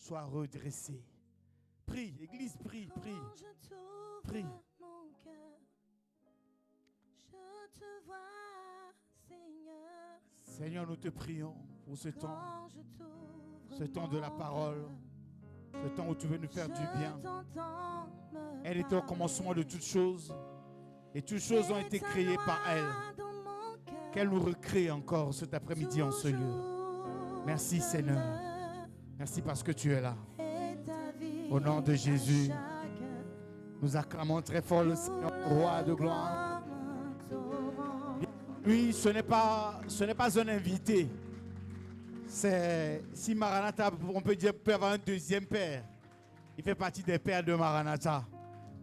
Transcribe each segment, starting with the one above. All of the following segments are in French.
soit redressé. Prie, Église, prie, prie. Prie. Mon cœur, je te vois, Seigneur. Seigneur, nous te prions pour ce temps. Quand je t'ouvre Ce temps de la mon parole. cœur, Ce temps où tu veux nous faire du bien. je t'entends me Elle était au commencement de parler. toutes choses. Et toutes choses ont été Et ta créées par elle. loi dans mon cœur, Qu'elle nous recrée encore cet après-midi en ce lieu. toujours Merci Seigneur. demeure. Merci parce que tu es là. Et ta vie Au nom de à Jésus, chaque nous acclamons très fort le Seigneur, roi de gloire. Lui, ce n'est pas un invité. C'est, si Maranatha, on peut dire, peut avoir un deuxième père. Il fait partie des pères de Maranatha.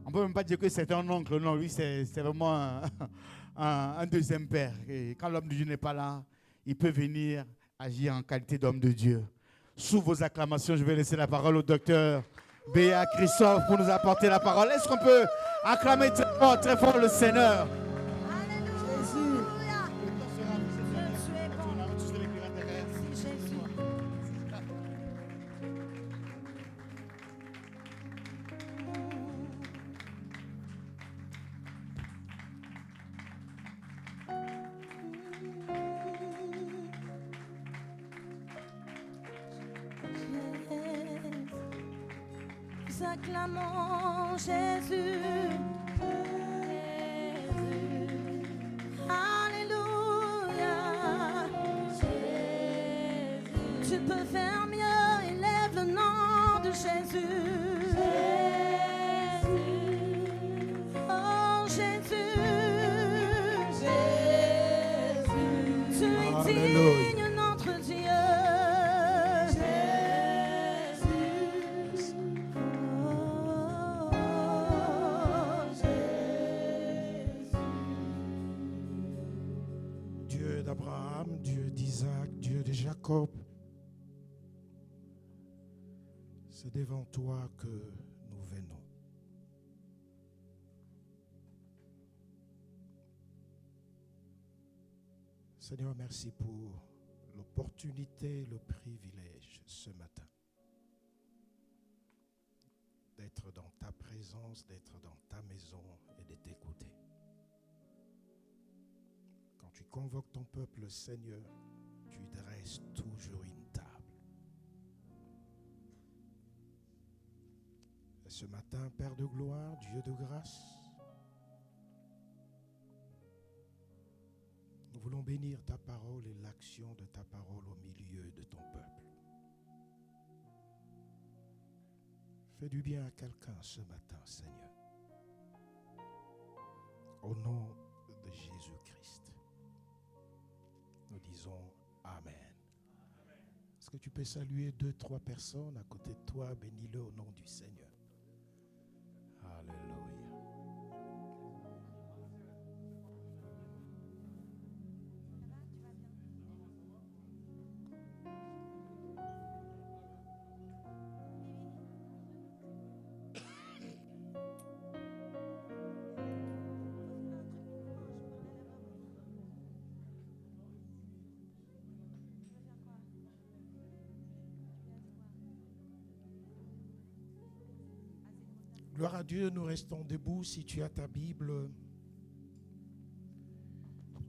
On ne peut même pas dire que c'est un oncle. Non, lui, c'est vraiment un deuxième père. Et quand l'homme de Dieu n'est pas là, il peut venir agir en qualité d'homme de Dieu. Sous vos acclamations, je vais laisser la parole au docteur Béa Christophe pour nous apporter la parole. Est-ce qu'on peut acclamer très fort le Seigneur? Alléluia. Tu es bon. Merci Jésus. Nous acclamons Jésus. Alléluia. Tu peux faire mieux, élève le nom de Jésus. Oh Jésus, tu es Alléluia. digne, notre Dieu. Dieu d'Abraham, Dieu d'Isaac, Dieu de Jacob, c'est devant toi que nous venons. Seigneur, merci pour l'opportunité, le privilège ce matin d'être dans ta présence, d'être dans ta maison et de t'écouter. Quand tu convoques ton peuple, Seigneur, tu dresses toujours une table. Et ce matin, Père de gloire, Dieu de grâce, nous voulons bénir ta parole et l'action de ta parole au milieu de ton peuple. Fais du bien à quelqu'un ce matin, Seigneur. Au nom de Jésus-Christ, nous disons Amen. Est-ce que tu peux saluer 2-3 personnes à côté de toi? Bénis-le au nom du Seigneur. Alléluia. Gloire à Dieu, nous restons debout. Si tu as ta Bible,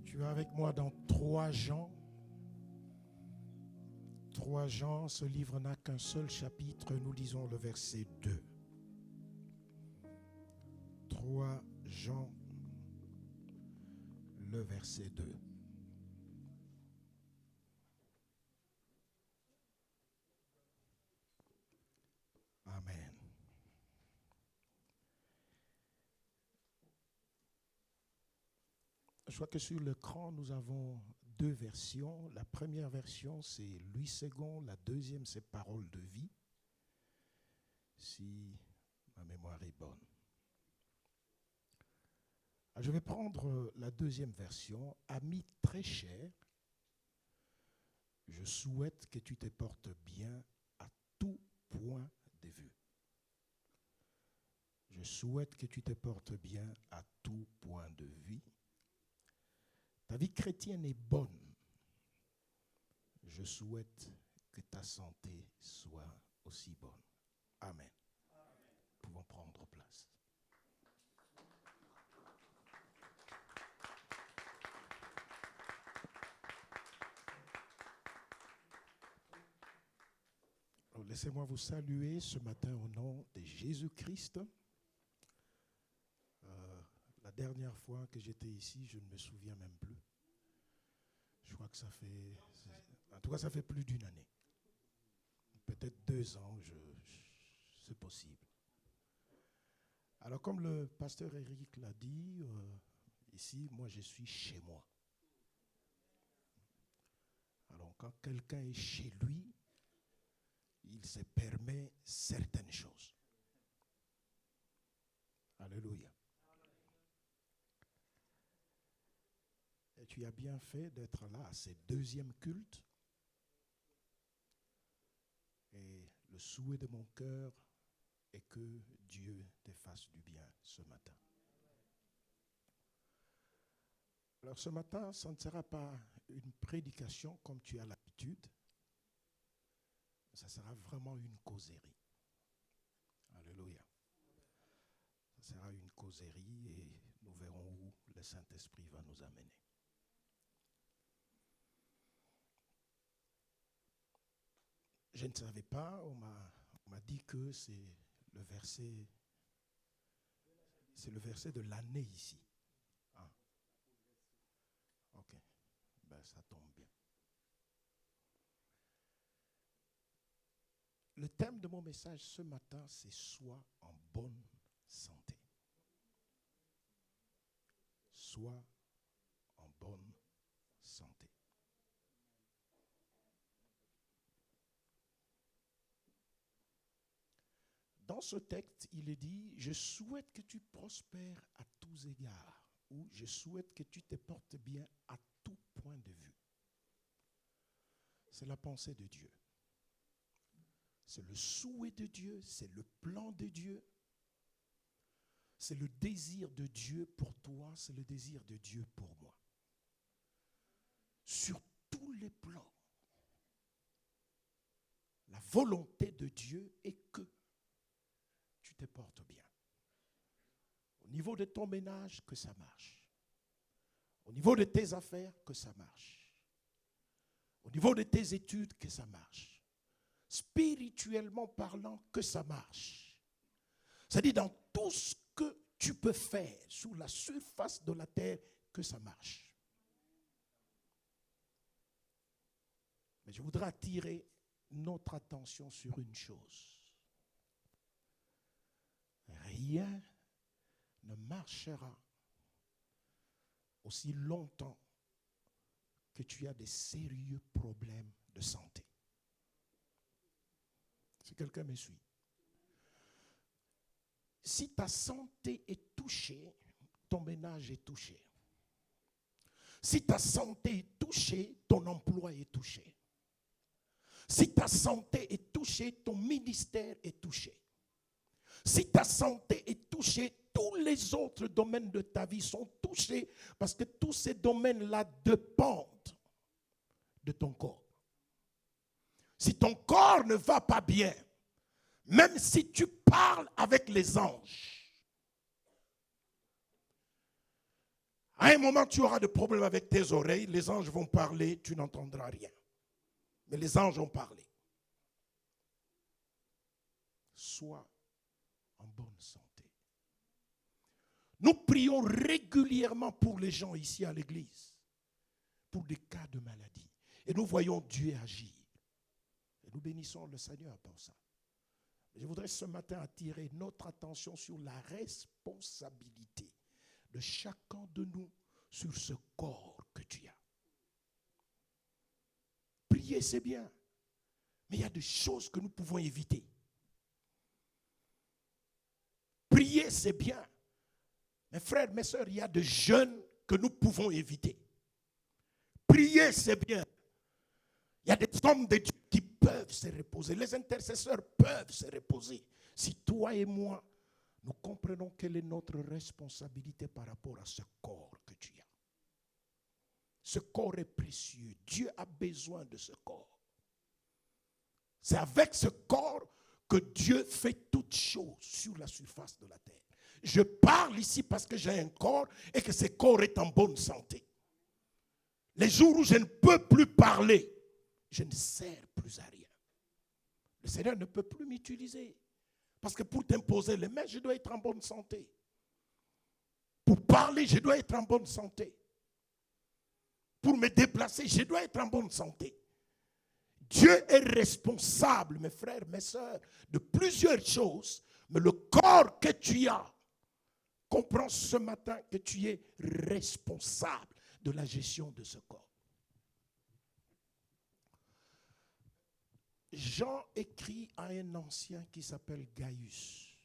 tu es avec moi dans 3 Jean. 3 Jean, ce livre n'a qu'un seul chapitre, nous lisons le verset 2. 3 Jean, le verset 2. Amen. Je crois que sur l'écran, nous avons 2 versions. La première version, c'est Louis II. La deuxième, c'est Parole de vie, si ma mémoire est bonne. Je vais prendre la deuxième version. Ami très cher, je souhaite que tu te portes bien à tout point de vue. Je souhaite que tu te portes bien à tout point de vue. Ta vie chrétienne est bonne. Je souhaite que ta santé soit aussi bonne. Amen. Nous pouvons prendre place. Alors, laissez-moi vous saluer ce matin au nom de Jésus-Christ. La dernière fois que j'étais ici, je ne me souviens même plus. Je crois que ça fait... En tout cas, ça fait plus d'une année. Peut-être 2 ans, c'est possible. Alors, comme le pasteur Éric l'a dit, ici, moi, je suis chez moi. Alors, quand quelqu'un est chez lui, il se permet certaines choses. Alléluia. Et tu as bien fait d'être là à ce 2e culte. Et le souhait de mon cœur est que Dieu te fasse du bien ce matin. Alors ce matin, ça ne sera pas une prédication comme tu as l'habitude. Ça sera vraiment une causerie. Alléluia. Ça sera une causerie et nous verrons où le Saint-Esprit va nous amener. Je ne savais pas, on m'a dit que c'est le verset de l'année ici. Ah. Ok, ben, ça tombe bien. Le thème de mon message ce matin, c'est « Sois en bonne santé ». Sois en bonne santé. Dans ce texte, il est dit, je souhaite que tu prospères à tous égards, ou je souhaite que tu te portes bien à tout point de vue. C'est la pensée de Dieu. C'est le souhait de Dieu, c'est le plan de Dieu. C'est le désir de Dieu pour toi, c'est le désir de Dieu pour moi. Sur tous les plans, la volonté de Dieu est que tu te portes bien. Au niveau de ton ménage, que ça marche. Au niveau de tes affaires, que ça marche. Au niveau de tes études, que ça marche. Spirituellement parlant, que ça marche. C'est-à-dire dans tout ce que tu peux faire sur la surface de la terre, que ça marche. Mais je voudrais attirer notre attention sur une chose. Rien ne marchera aussi longtemps que tu as des sérieux problèmes de santé. Si quelqu'un me suit. Si ta santé est touchée, ton ménage est touché. Si ta santé est touchée, ton emploi est touché. Si ta santé est touchée, ton ministère est touché. Si ta santé est touchée, tous les autres domaines de ta vie sont touchés parce que tous ces domaines-là dépendent de ton corps. Si ton corps ne va pas bien, même si tu parles avec les anges, à un moment tu auras des problèmes avec tes oreilles, les anges vont parler, tu n'entendras rien. Mais les anges ont parlé. Sois en bonne santé. Nous prions régulièrement pour les gens ici à l'église, pour des cas de maladie. Et nous voyons Dieu agir. Et nous bénissons le Seigneur pour ça. Je voudrais ce matin attirer notre attention sur la responsabilité de chacun de nous sur ce corps que tu as. Prier, c'est bien, mais il y a des choses que nous pouvons éviter. Prier, c'est bien. Mes frères, mes sœurs, il y a des jeûnes que nous pouvons éviter. Prier, c'est bien. Il y a des hommes de Dieu qui peuvent se reposer. Les intercesseurs peuvent se reposer. Si toi et moi, nous comprenons quelle est notre responsabilité par rapport à ce corps que tu as. Ce corps est précieux. Dieu a besoin de ce corps. C'est avec ce corps que Dieu fait toutes choses sur la surface de la terre. Je parle ici parce que j'ai un corps et que ce corps est en bonne santé. Les jours où je ne peux plus parler, je ne sers plus à rien. Le Seigneur ne peut plus m'utiliser. Parce que pour t'imposer les mains, je dois être en bonne santé. Pour parler, je dois être en bonne santé. Pour me déplacer, je dois être en bonne santé. Dieu est responsable, mes frères, mes sœurs, de plusieurs choses. Mais le corps que tu as, comprends ce matin que tu es responsable de la gestion de ce corps. Jean écrit à un ancien qui s'appelle Gaius.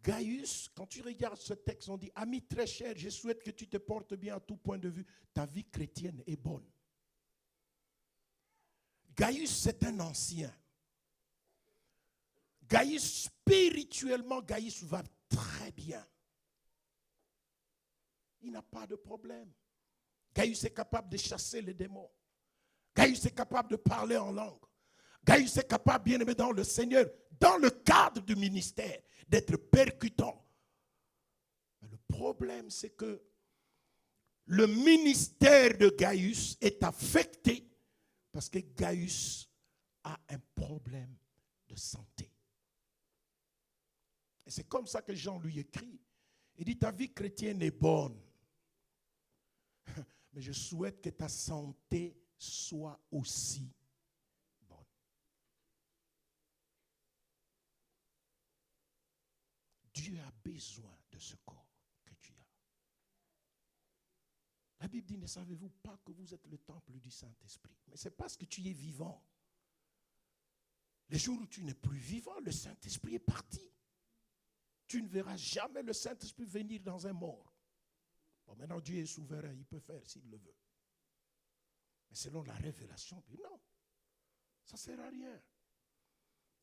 Gaius, quand tu regardes ce texte, on dit, ami très cher, je souhaite que tu te portes bien à tout point de vue. Ta vie chrétienne est bonne. Gaius, c'est un ancien. Gaius, spirituellement, Gaius va très bien. Il n'a pas de problème. Gaius est capable de chasser les démons. Gaius est capable de parler en langue. Gaius est capable, bien aimé dans le Seigneur, dans le cadre du ministère, d'être percutant. Mais le problème, c'est que le ministère de Gaius est affecté parce que Gaius a un problème de santé. Et c'est comme ça que Jean lui écrit. Il dit, ta vie chrétienne est bonne. Mais je souhaite que ta santé soit aussi bonne. Dieu a besoin de ce corps que tu as. La Bible dit, ne savez-vous pas que vous êtes le temple du Saint-Esprit? Mais c'est parce que tu es vivant. Les jours où tu n'es plus vivant, le Saint-Esprit est parti. Tu ne verras jamais le Saint-Esprit venir dans un mort. Bon, maintenant Dieu est souverain, il peut faire s'il le veut. Mais selon la révélation, non, ça ne sert à rien.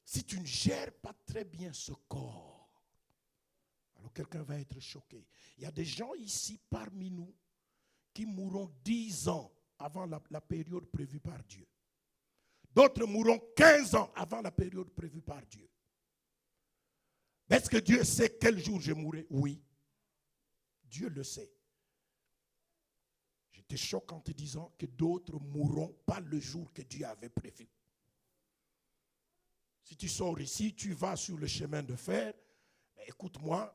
Si tu ne gères pas très bien ce corps, alors quelqu'un va être choqué. Il y a des gens ici parmi nous qui mourront 10 ans avant la période prévue par Dieu. D'autres mourront 15 ans avant la période prévue par Dieu. Est-ce que Dieu sait quel jour je mourrai? Oui. Dieu le sait. Je te choque en te disant que d'autres mourront pas le jour que Dieu avait prévu. Si tu sors ici, tu vas sur le chemin de fer, écoute-moi,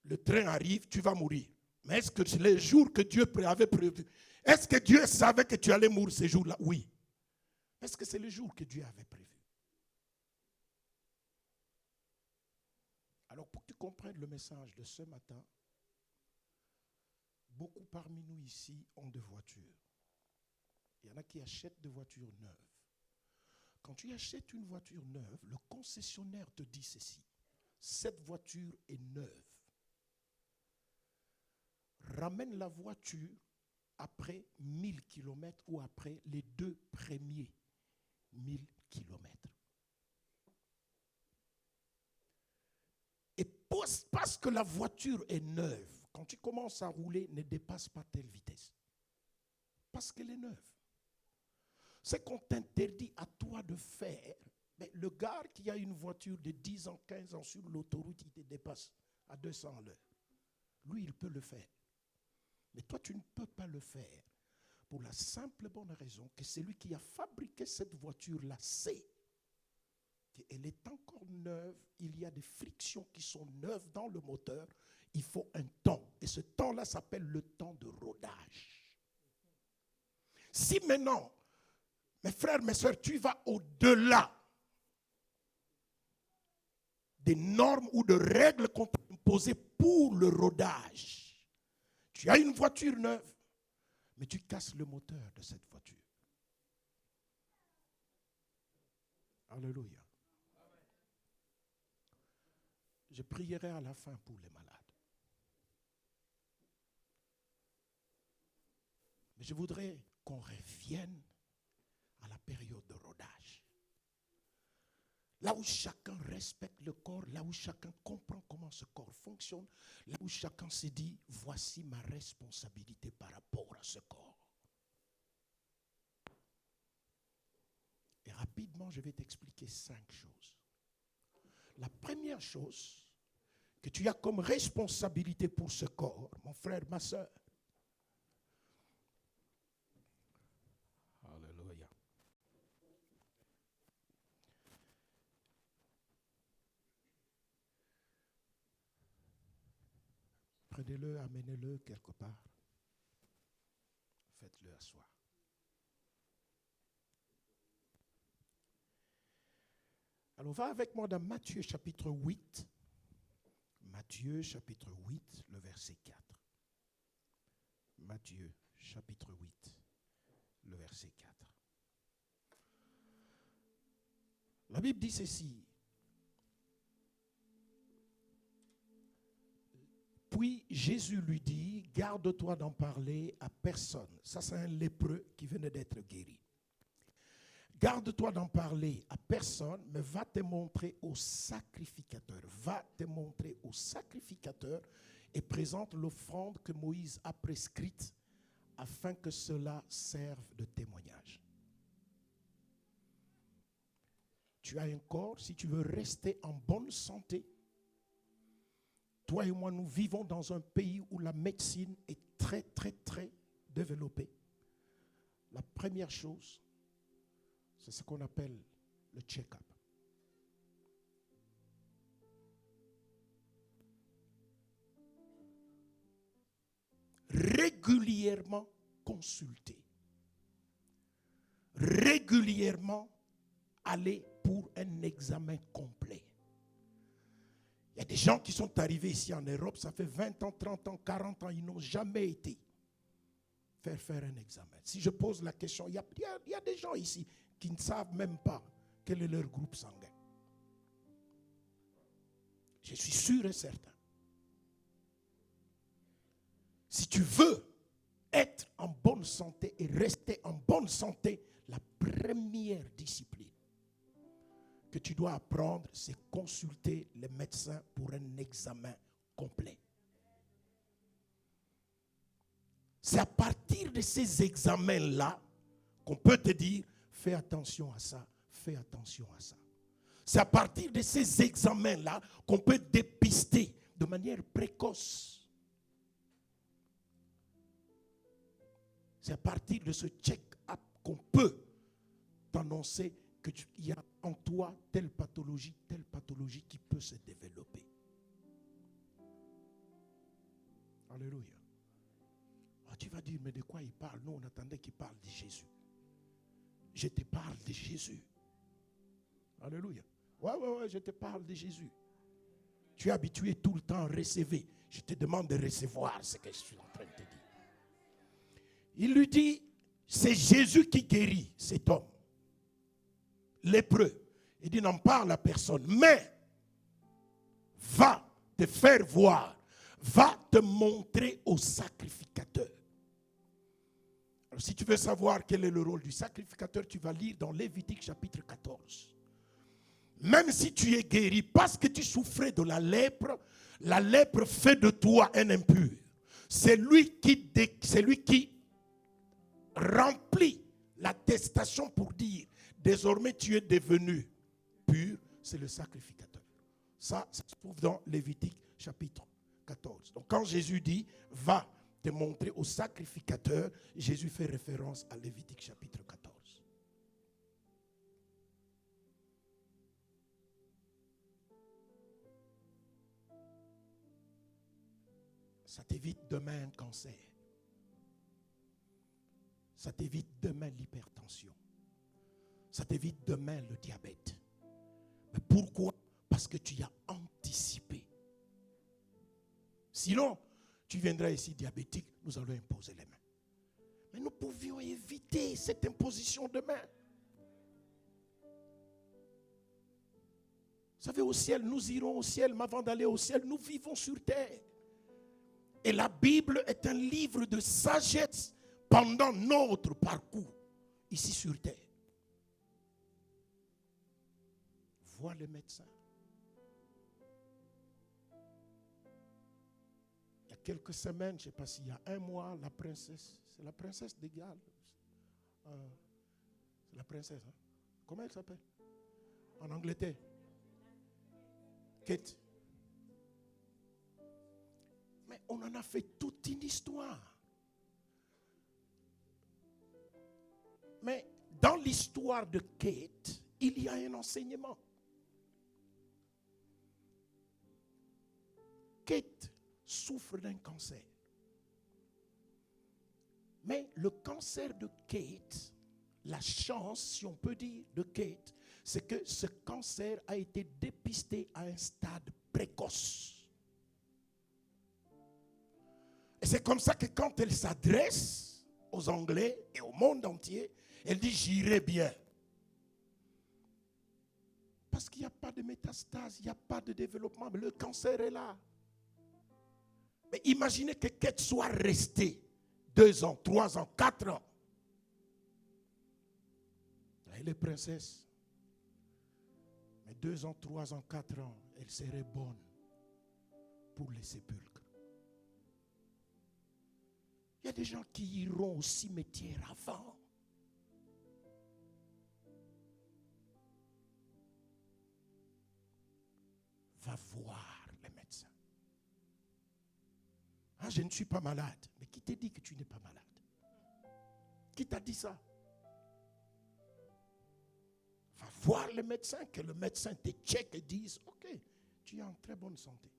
le train arrive, tu vas mourir. Mais est-ce que c'est le jour que Dieu avait prévu? Est-ce que Dieu savait que tu allais mourir ce jour-là? Oui. Est-ce que c'est le jour que Dieu avait prévu? Alors pour que tu comprennes le message de ce matin, beaucoup parmi nous ici ont des voitures. Il y en a qui achètent des voitures neuves. Quand tu achètes une voiture neuve, le concessionnaire te dit ceci. Cette voiture est neuve. Ramène la voiture après 1000 km ou après les 2 premiers 1000 km. Et parce que la voiture est neuve, quand tu commences à rouler, ne dépasse pas telle vitesse. Parce qu'elle est neuve. C'est qu'on t'interdit à toi de faire. Mais le gars qui a une voiture de 10 ans, 15 ans sur l'autoroute, il te dépasse à 200 à l'heure. Lui, il peut le faire. Mais toi, tu ne peux pas le faire. Pour la simple bonne raison que celui qui a fabriqué cette voiture-là sait qu'elle est encore neuve. Il y a des frictions qui sont neuves dans le moteur. Il faut un temps. Et ce temps-là s'appelle le temps de rodage. Si maintenant, mes frères, mes soeurs, tu vas au-delà des normes ou de règles qu'on t'a imposées pour le rodage, tu as une voiture neuve, mais tu casses le moteur de cette voiture. Alléluia. Je prierai à la fin pour les malades. Mais je voudrais qu'on revienne à la période de rodage. Là où chacun respecte le corps, là où chacun comprend comment ce corps fonctionne, là où chacun se dit, voici ma responsabilité par rapport à ce corps. Et rapidement, je vais t'expliquer 5 choses. La première chose que tu as comme responsabilité pour ce corps, mon frère, ma soeur. Alléluia. Prenez-le, amenez-le quelque part. Faites-le asseoir. Alors, va avec moi dans Matthieu chapitre 8. Matthieu chapitre 8, le verset 4. Matthieu chapitre 8, le verset 4. La Bible dit ceci. Puis Jésus lui dit, garde-toi d'en parler à personne. Ça, c'est un lépreux qui venait d'être guéri. Garde-toi d'en parler à personne, mais va te montrer au sacrificateur. Va te montrer au sacrificateur et présente l'offrande que Moïse a prescrite afin que cela serve de témoignage. Tu as un corps, si tu veux rester en bonne santé. Toi et moi, nous vivons dans un pays où la médecine est très, très, très développée. La première chose, c'est ce qu'on appelle le check-up. Régulièrement consulter. Régulièrement aller pour un examen complet. Il y a des gens qui sont arrivés ici en Europe, ça fait 20 ans, 30 ans, 40 ans, ils n'ont jamais été faire un examen. Si je pose la question, il y a des gens ici qui ne savent même pas quel est leur groupe sanguin. Je suis sûr et certain. Si tu veux être en bonne santé et rester en bonne santé, la première discipline que tu dois apprendre, c'est consulter les médecins pour un examen complet. C'est à partir de ces examens-là qu'on peut te dire, fais attention à ça, fais attention à ça. C'est à partir de ces examens-là qu'on peut dépister de manière précoce. C'est à partir de ce check-up qu'on peut t'annoncer qu'il y a en toi telle pathologie qui peut se développer. Alléluia. Ah, tu vas dire, mais de quoi il parle? Nous, on attendait qu'il parle de Jésus. Je te parle de Jésus. Alléluia. Ouais, je te parle de Jésus. Tu es habitué tout le temps à recevoir. Je te demande de recevoir ce que je suis en train de te dire. Il lui dit, c'est Jésus qui guérit cet homme lépreux. Il dit, n'en parle à personne, mais va te faire voir, va te montrer au sacrificateur. Alors, si tu veux savoir quel est le rôle du sacrificateur, tu vas lire dans Lévitique chapitre 14. Même si tu es guéri parce que tu souffrais de la lèpre fait de toi un impur. C'est lui qui remplit l'attestation pour dire, désormais tu es devenu pur, c'est le sacrificateur. Ça se trouve dans Lévitique chapitre 14. Donc quand Jésus dit, va te montrer au sacrificateur, Jésus fait référence à Lévitique chapitre 14. Ça t'évite demain un cancer. Ça t'évite demain l'hypertension. Ça t'évite demain le diabète. Mais pourquoi? Parce que tu as anticipé. Sinon, tu viendras ici diabétique, nous allons imposer les mains. Mais nous pouvions éviter cette imposition de main. Vous savez, au ciel, nous irons au ciel, mais avant d'aller au ciel, nous vivons sur terre. Et la Bible est un livre de sagesse pendant notre parcours ici sur terre. Vois le médecin. Il y a quelques semaines, je ne sais pas s'il y a un mois, la princesse, c'est la princesse de Galles. C'est la princesse, hein? Comment elle s'appelle? En Angleterre. Kate. Mais on en a fait toute une histoire. Mais dans l'histoire de Kate, il y a un enseignement. Kate souffre d'un cancer. Mais le cancer de Kate, la chance, si on peut dire, de Kate, c'est que ce cancer a été dépisté à un stade précoce. Et c'est comme ça que quand elle s'adresse aux Anglais et au monde entier, elle dit « j'irai bien ». Parce qu'il n'y a pas de métastase, il n'y a pas de développement, mais le cancer est là. Mais imaginez que Kate soit restée 2 ans, 3 ans, 4 ans. Elle est princesse. Mais 2 ans, 3 ans, 4 ans, elle serait bonne pour les sépulcres. Il y a des gens qui iront au cimetière avant. Va voir les médecins. Ah, je ne suis pas malade. Mais qui t'a dit que tu n'es pas malade? Qui t'a dit ça? Va voir le médecin, que le médecin te check et dise, ok, tu es en très bonne santé.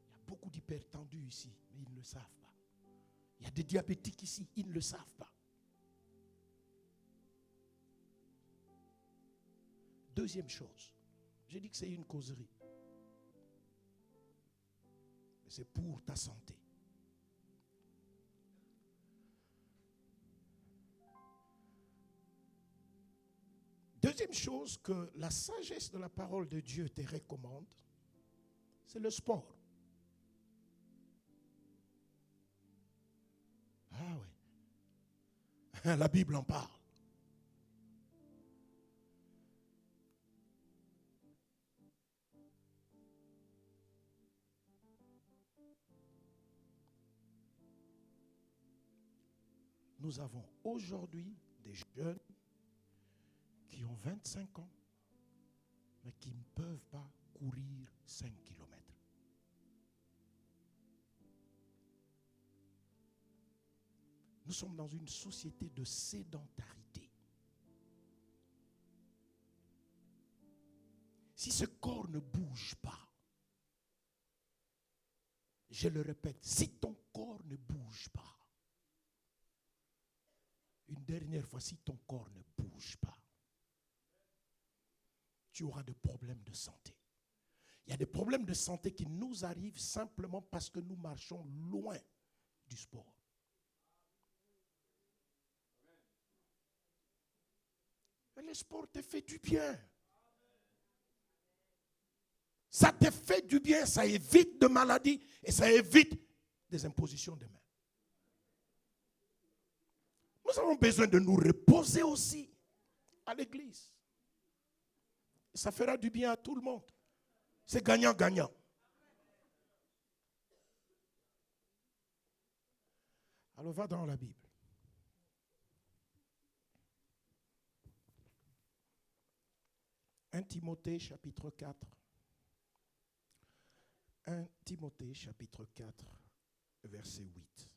Il y a beaucoup d'hypertendus ici, mais ils ne le savent pas. Il y a des diabétiques ici, ils ne le savent pas. Deuxième chose, j'ai dit que c'est une causerie. Mais c'est pour ta santé. Deuxième chose que la sagesse de la parole de Dieu te recommande, c'est le sport. Ah oui. La Bible en parle. Nous avons aujourd'hui des jeunes qui ont 25 ans, mais qui ne peuvent pas courir 5 kilomètres. Nous sommes dans une société de sédentarité. Si ce corps ne bouge pas, je le répète, si ton corps ne bouge pas, une dernière fois, si ton corps ne bouge pas, tu auras des problèmes de santé. Il y a des problèmes de santé qui nous arrivent simplement parce que nous marchons loin du sport. Mais le sport te fait du bien. Ça te fait du bien, ça évite de maladies et ça évite des impositions de main. Nous avons besoin de nous reposer aussi à l'église. Ça fera du bien à tout le monde. C'est gagnant-gagnant. Alors va dans la Bible. Un Timothée chapitre 4. 1 Timothée chapitre 4, verset 8.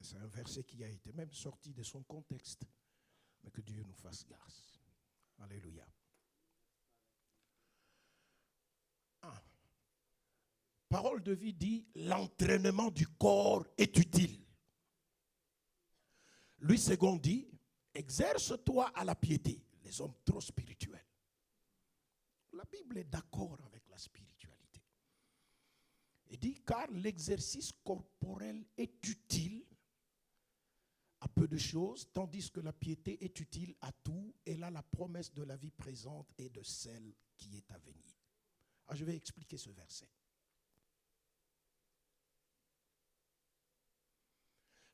C'est un verset qui a été même sorti de son contexte. Mais que Dieu nous fasse grâce. Alléluia. Parole de vie dit, l'entraînement du corps est utile. Louis II dit, exerce-toi à la piété. Les hommes trop spirituels. La Bible est d'accord avec la spiritualité. Il dit, car l'exercice corporel est utile à peu de choses, tandis que la piété est utile à tout. Elle a la promesse de la vie présente et de celle qui est à venir. Alors, je vais expliquer ce verset.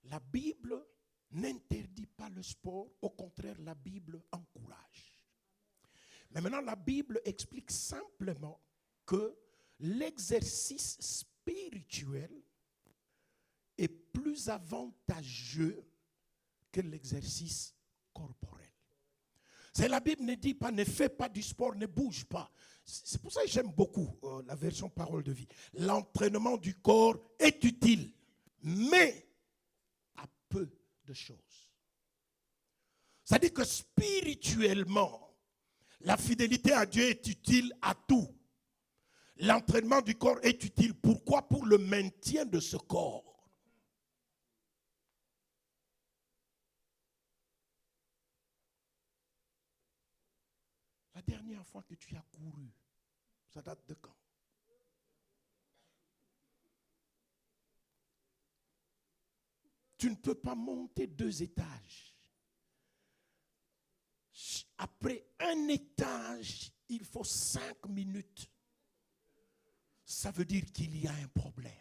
La Bible n'interdit pas le sport, au contraire, la Bible encourage. Mais maintenant, la Bible explique simplement que l'exercice spirituel est plus avantageux que l'exercice corporel. C'est la Bible ne dit pas, ne fais pas du sport, ne bouge pas. C'est pour ça que j'aime beaucoup la version parole de vie. L'entraînement du corps est utile, mais à peu de choses. C'est-à-dire que spirituellement, la fidélité à Dieu est utile à tout. L'entraînement du corps est utile. Pourquoi? Pour le maintien de ce corps. La dernière fois que tu as couru, ça date de quand? Tu ne peux pas monter 2 étages. Après un étage, il faut 5 minutes. Ça veut dire qu'il y a un problème.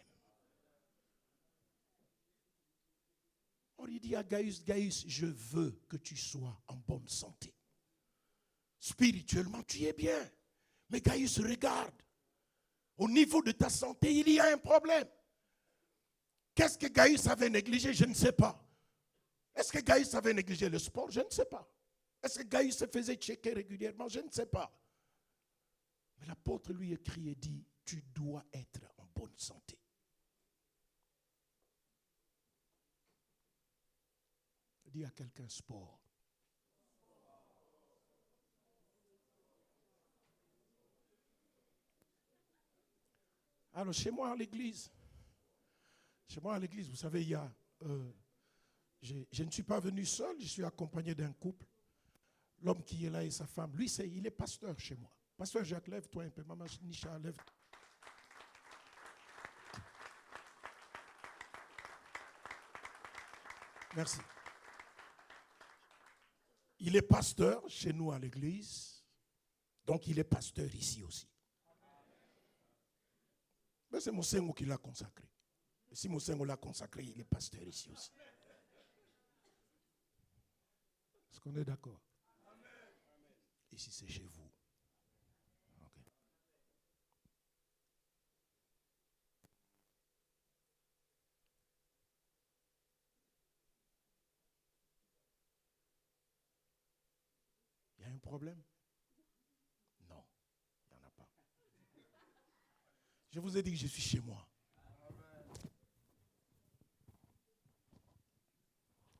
On lui dit à Gaius, Gaius, je veux que tu sois en bonne santé. Spirituellement, tu es bien. Mais Gaius, regarde. Au niveau de ta santé, il y a un problème. Qu'est-ce que Gaius avait négligé? Je ne sais pas. Est-ce que Gaius avait négligé le sport? Je ne sais pas. Est-ce que Gaius se faisait checker régulièrement? Je ne sais pas. Mais l'apôtre lui écrit et dit, tu dois être en bonne santé. Dis à quelqu'un sport. Alors chez moi à l'église, vous savez, il y a, je ne suis pas venu seul, je suis accompagné d'un couple. L'homme qui est là et sa femme, lui, il est pasteur chez moi. Pasteur Jacques, lève-toi un peu. Maman Nisha, lève-toi. Merci. Il est pasteur chez nous à l'église, donc il est pasteur ici aussi. Mais c'est Moussengo qui l'a consacré. Et si Moussengo l'a consacré, il est pasteur ici aussi. Est-ce qu'on est d'accord? Ici, c'est chez vous. Okay. Il y a un problème? Non, il n'y en a pas. Je vous ai dit que je suis chez moi.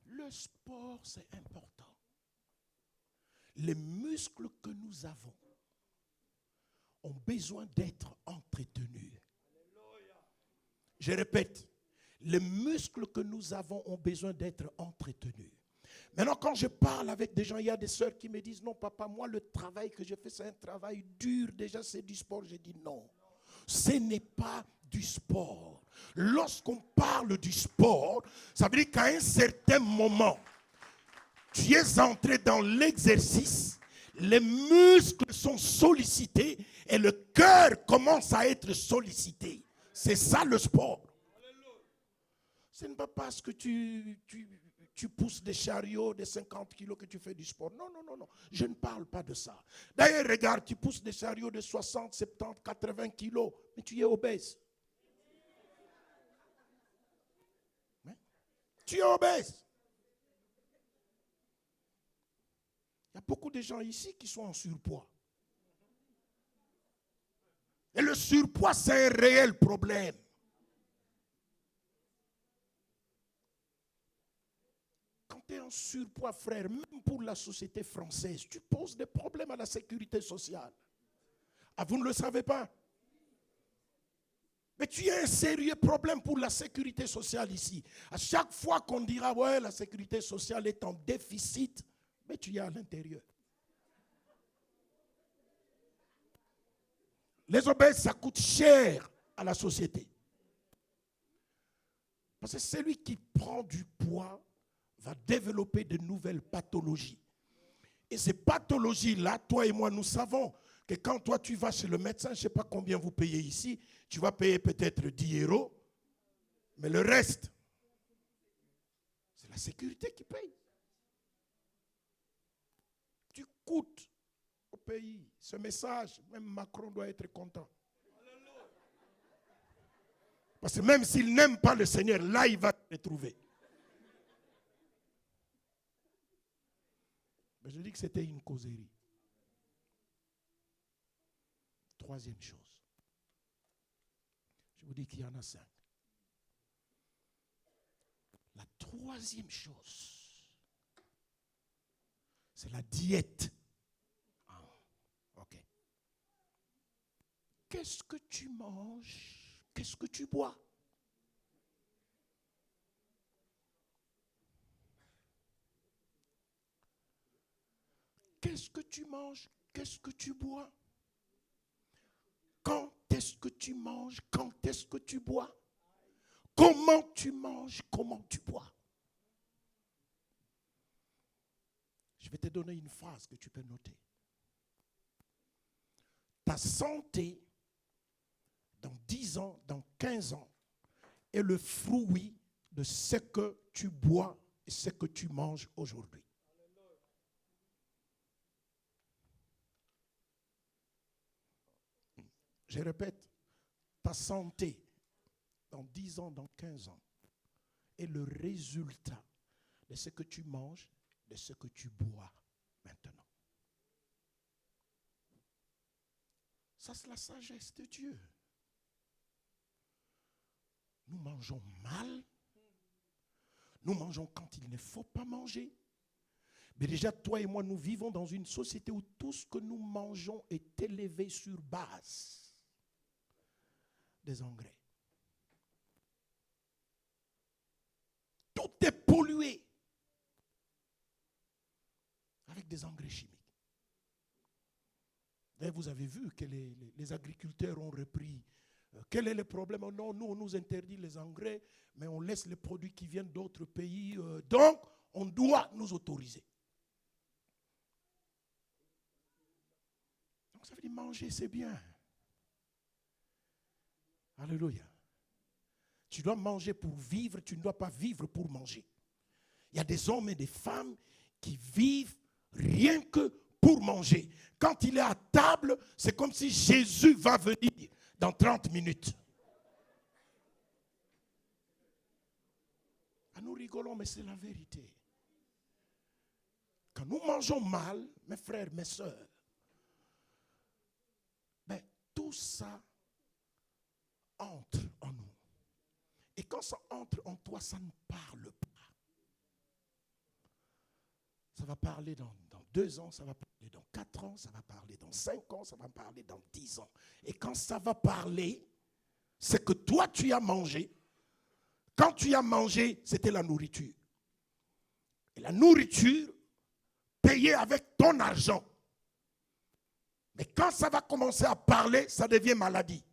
Le sport, c'est important. Les muscles que nous avons ont besoin d'être entretenus. Je répète, les muscles que nous avons ont besoin d'être entretenus. Maintenant, quand je parle avec des gens, il y a des sœurs qui me disent, non papa, moi le travail que je fais, c'est un travail dur, déjà c'est du sport. Je dis non, ce n'est pas du sport. Lorsqu'on parle du sport, ça veut dire qu'à un certain moment, tu es entré dans l'exercice, les muscles sont sollicités et le cœur commence à être sollicité. C'est ça le sport. Ce n'est pas parce que tu pousses des chariots de 50 kilos que tu fais du sport. Non, non, non, non. Je ne parle pas de ça. D'ailleurs, regarde, tu pousses des chariots de 60, 70, 80 kilos, mais tu es obèse. Hein? Tu es obèse. Il y a beaucoup de gens ici qui sont en surpoids. Et le surpoids, c'est un réel problème. Quand tu es en surpoids, frère, même pour la société française, tu poses des problèmes à la sécurité sociale. Ah, vous ne le savez pas? Mais tu as un sérieux problème pour la sécurité sociale ici. À chaque fois qu'on dira, ouais, la sécurité sociale est en déficit, mais tu y es à l'intérieur. Les obèses, ça coûte cher à la société. Parce que celui qui prend du poids va développer de nouvelles pathologies. Et ces pathologies-là, toi et moi, nous savons que quand toi tu vas chez le médecin, je ne sais pas combien vous payez ici, tu vas payer peut-être 10 €, mais le reste, c'est la sécurité qui paye. Tu coûtes au pays. Ce message, même Macron doit être content. Parce que même s'il n'aime pas le Seigneur, là il va te retrouver. Mais je dis que c'était une causerie. Troisième chose. Je vous dis qu'il y en a 5. La troisième chose, c'est la diète. Ah, ok. Qu'est-ce que tu manges? Qu'est-ce que tu bois? Qu'est-ce que tu manges? Qu'est-ce que tu bois? Quand est-ce que tu manges? Quand est-ce que tu bois? Comment tu manges? Comment tu bois? Je vais te donner une phrase que tu peux noter. Ta santé, dans 10 ans, dans 15 ans, est le fruit de ce que tu bois et ce que tu manges aujourd'hui. Je répète, ta santé, dans 10 ans, dans 15 ans, est le résultat de ce que tu manges, de ce que tu bois maintenant. Ça, c'est la sagesse de Dieu. Nous mangeons mal. Nous mangeons quand il ne faut pas manger. Mais déjà, toi et moi, nous vivons dans une société où tout ce que nous mangeons est élevé sur base des engrais. Tout est pollué avec des engrais chimiques. D'ailleurs, vous avez vu que les agriculteurs ont repris. Quel est le problème? Oh non, nous, on nous interdit les engrais, mais on laisse les produits qui viennent d'autres pays. Donc, on doit nous autoriser. Donc, ça veut dire manger, c'est bien. Alléluia. Tu dois manger pour vivre, tu ne dois pas vivre pour manger. Il y a des hommes et des femmes qui vivent rien que pour manger. Quand il est à table, c'est comme si Jésus va venir dans 30 minutes. Ah, nous rigolons, mais c'est la vérité. Quand nous mangeons mal, mes frères, mes sœurs, ben, tout ça entre en nous. Et quand ça entre en toi, ça ne parle pas. Ça va parler dans 2 ans, ça va parler dans 4 ans, ça va parler dans 5 ans, ça va parler dans 10 ans. Et quand ça va parler, c'est que toi, tu as mangé. Quand tu as mangé, c'était la nourriture. Et la nourriture, payée avec ton argent. Mais quand ça va commencer à parler, ça devient maladie.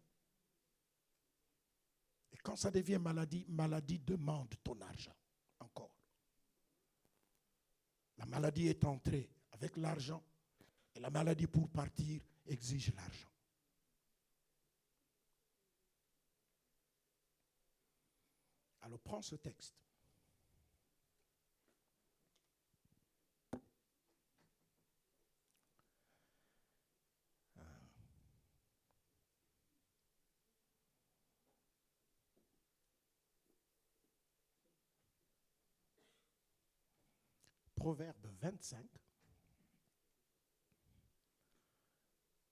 Et quand ça devient maladie, maladie demande ton argent. Encore. La maladie est entrée avec l'argent. Et la maladie, pour partir, exige l'argent. Alors prends ce texte. Proverbe 25,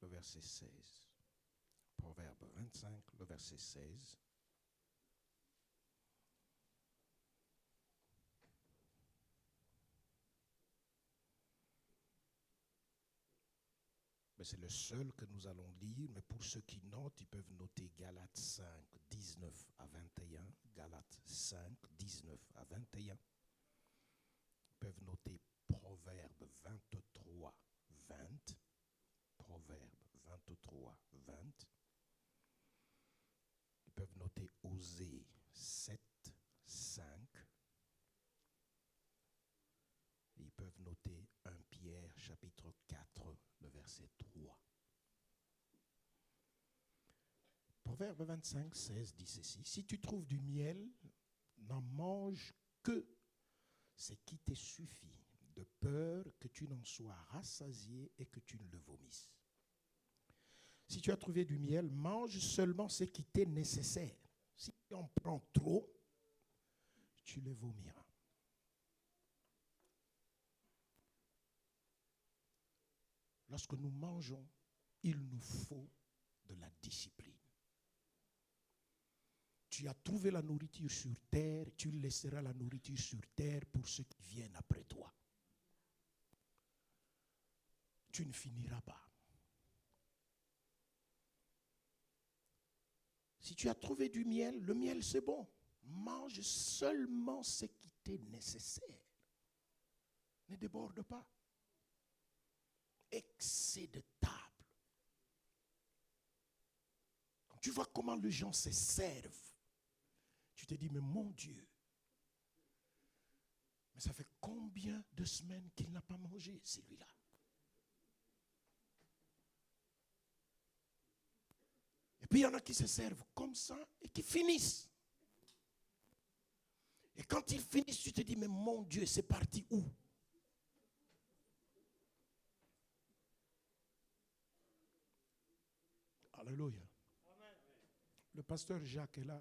le verset 16. Proverbe 25, le verset 16. Mais c'est le seul que nous allons lire, mais pour ceux qui notent, ils peuvent noter Galates 5, 19 à 21. Galates 5, 19 à 21. Peuvent noter Proverbe 23, 20. Proverbe 23, 20. Ils peuvent noter Osée 7, 5. Ils peuvent noter 1 Pierre chapitre 4, le verset 3. Proverbe 25, 16 dit ceci. Si tu trouves du miel, n'en mange que ce qui te suffit, de peur que tu n'en sois rassasié et que tu ne le vomisses. Si tu as trouvé du miel, mange seulement ce qui t'est nécessaire. Si tu en prends trop, tu le vomiras. lorsque nous mangeons, il nous faut de la discipline. Tu as trouvé la nourriture sur terre, tu laisseras la nourriture sur terre pour ceux qui viennent après toi. Tu ne finiras pas. Si tu as trouvé du miel, le miel c'est bon. Mange seulement ce qui t'est nécessaire. Ne déborde pas. Excès de table. Quand tu vois comment les gens se servent, tu te dis, mais mon Dieu, mais ça fait combien de semaines qu'il n'a pas mangé celui-là? Et puis il y en a qui se servent comme ça et qui finissent. Et quand ils finissent, tu te dis, mais mon Dieu, c'est parti où? Alléluia. Le pasteur Jacques est là.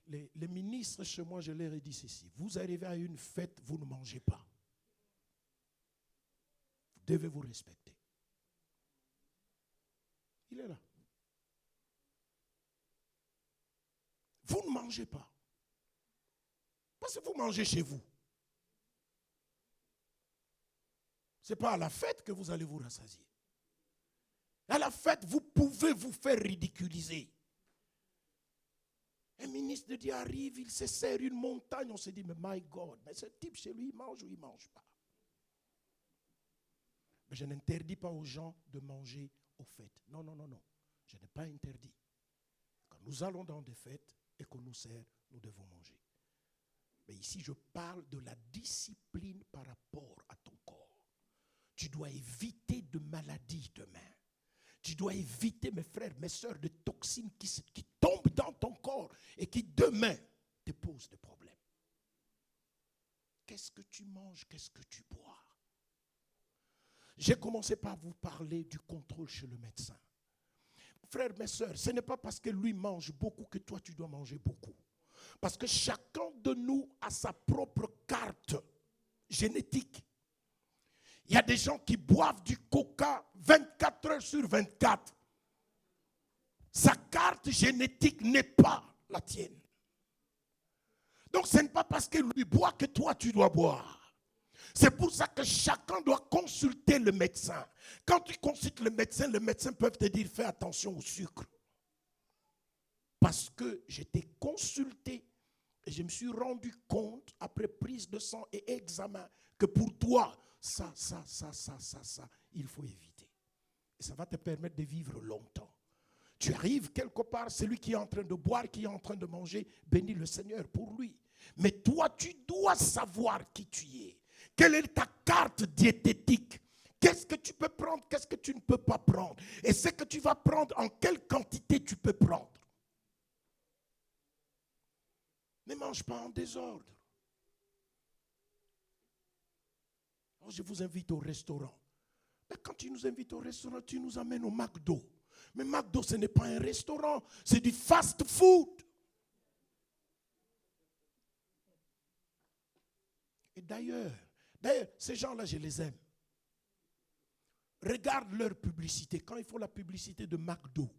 Les ministres chez moi, je leur ai dit ceci. Vous arrivez à une fête, vous ne mangez pas. Vous devez vous respecter. Il est là. Vous ne mangez pas. Parce que vous mangez chez vous. Ce n'est pas à la fête que vous allez vous rassasier. À la fête, vous pouvez vous faire ridiculiser. Un ministre de Dieu arrive, il se sert une montagne, on se dit, mais my God, mais ce type chez lui, il mange ou il ne mange pas? Mais je n'interdis pas aux gens de manger aux fêtes. Non, non, non, non. Je n'ai pas interdit. Quand nous allons dans des fêtes et qu'on nous sert, nous devons manger. Mais ici, je parle de la discipline par rapport à ton corps. Tu dois éviter de maladies demain. Tu dois éviter, mes frères, mes soeurs, de toxines qui tombent dans ton corps et qui demain te posent des problèmes. Qu'est-ce que tu manges? Qu'est-ce que tu bois? J'ai commencé par vous parler du contrôle chez le médecin. Frères, mes soeurs, ce n'est pas parce que lui mange beaucoup que toi tu dois manger beaucoup. Parce que chacun de nous a sa propre carte génétique. Il y a des gens qui boivent du coca 24 heures sur 24. Sa carte génétique n'est pas la tienne. Donc ce n'est pas parce que lui boit que toi tu dois boire. C'est pour ça que chacun doit consulter le médecin. Quand tu consultes le médecin peut te dire fais attention au sucre. Parce que j'étais consulté et je me suis rendu compte après prise de sang et examen que pour toi, ça, il faut éviter. Et ça va te permettre de vivre longtemps. Tu arrives quelque part, celui qui est en train de boire, qui est en train de manger, bénis le Seigneur pour lui. Mais toi, tu dois savoir qui tu es. Quelle est ta carte diététique? Qu'est-ce que tu peux prendre, qu'est-ce que tu ne peux pas prendre? Et ce que tu vas prendre, en quelle quantité tu peux prendre? Ne mange pas en désordre. Je vous invite au restaurant. Mais quand tu nous invites au restaurant, tu nous amènes au McDo. Mais McDo, ce n'est pas un restaurant, c'est du fast food. Et d'ailleurs, ces gens-là, je les aime. Regarde leur publicité. Quand ils font la publicité de McDo,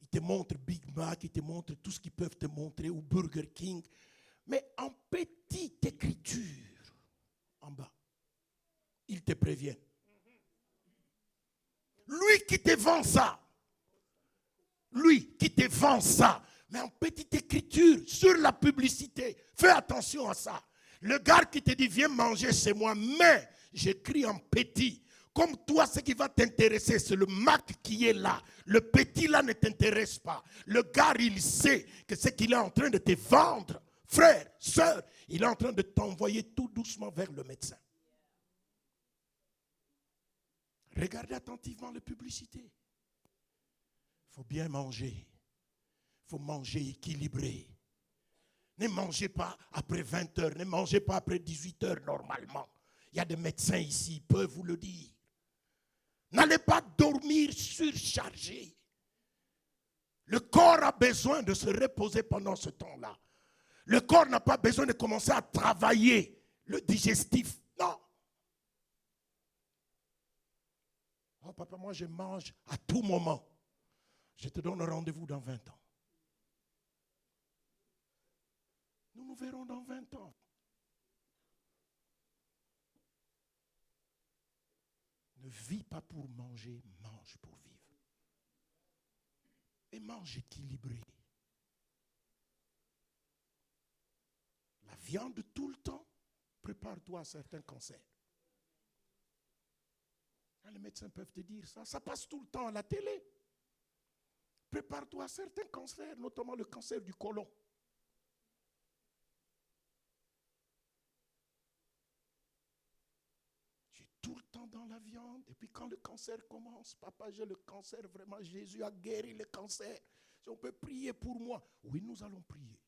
ils te montrent Big Mac, ils te montrent tout ce qu'ils peuvent te montrer, ou Burger King. Mais en petite écriture, en bas, ils te préviennent. Lui qui te vend ça, mais en petite écriture, sur la publicité, fais attention à ça. Le gars qui te dit viens manger chez moi, mais j'écris en petit. Comme toi, ce qui va t'intéresser, c'est le Mac qui est là. Le petit là ne t'intéresse pas. Le gars, il sait que ce qu'il est en train de te vendre, frère, sœur, il est en train de t'envoyer tout doucement vers le médecin. Regardez attentivement les publicités. Il faut bien manger. Il faut manger équilibré. Ne mangez pas après 20 heures. Ne mangez pas après 18 heures normalement. Il y a des médecins ici, ils peuvent vous le dire. N'allez pas dormir surchargé. Le corps a besoin de se reposer pendant ce temps-là. Le corps n'a pas besoin de commencer à travailler le digestif. Non. papa, moi je mange à tout moment. Je te donne rendez-vous dans 20 ans. Nous nous verrons dans 20 ans. Ne vis pas pour manger, mange pour vivre. Et mange équilibré. La viande tout le temps, prépare-toi à certains cancers. Les médecins peuvent te dire ça. Ça passe tout le temps à la télé. Prépare-toi à certains cancers, notamment le cancer du côlon. Tu es tout le temps dans la viande. Et puis quand le cancer commence, papa, j'ai le cancer, vraiment, Jésus a guéri le cancer. Si on peut prier pour moi. Oui, nous allons prier.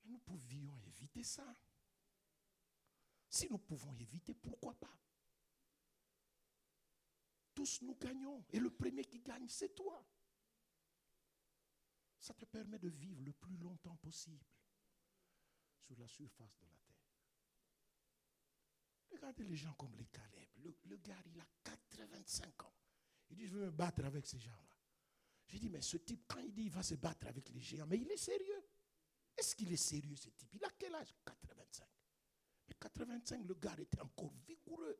Mais nous pouvions éviter ça. Si nous pouvons éviter, pourquoi pas? Tous nous gagnons. Et le premier qui gagne, c'est toi. Ça te permet de vivre le plus longtemps possible sur la surface de la terre. Regardez les gens comme les Caleb. Le gars, il a 85 ans. Il dit, je veux me battre avec ces gens-là. J'ai dit, mais ce type, quand il dit il va se battre avec les géants, mais il est sérieux. Est-ce qu'il est sérieux, ce type? Il a quel âge? 85. Mais 85, le gars était encore vigoureux.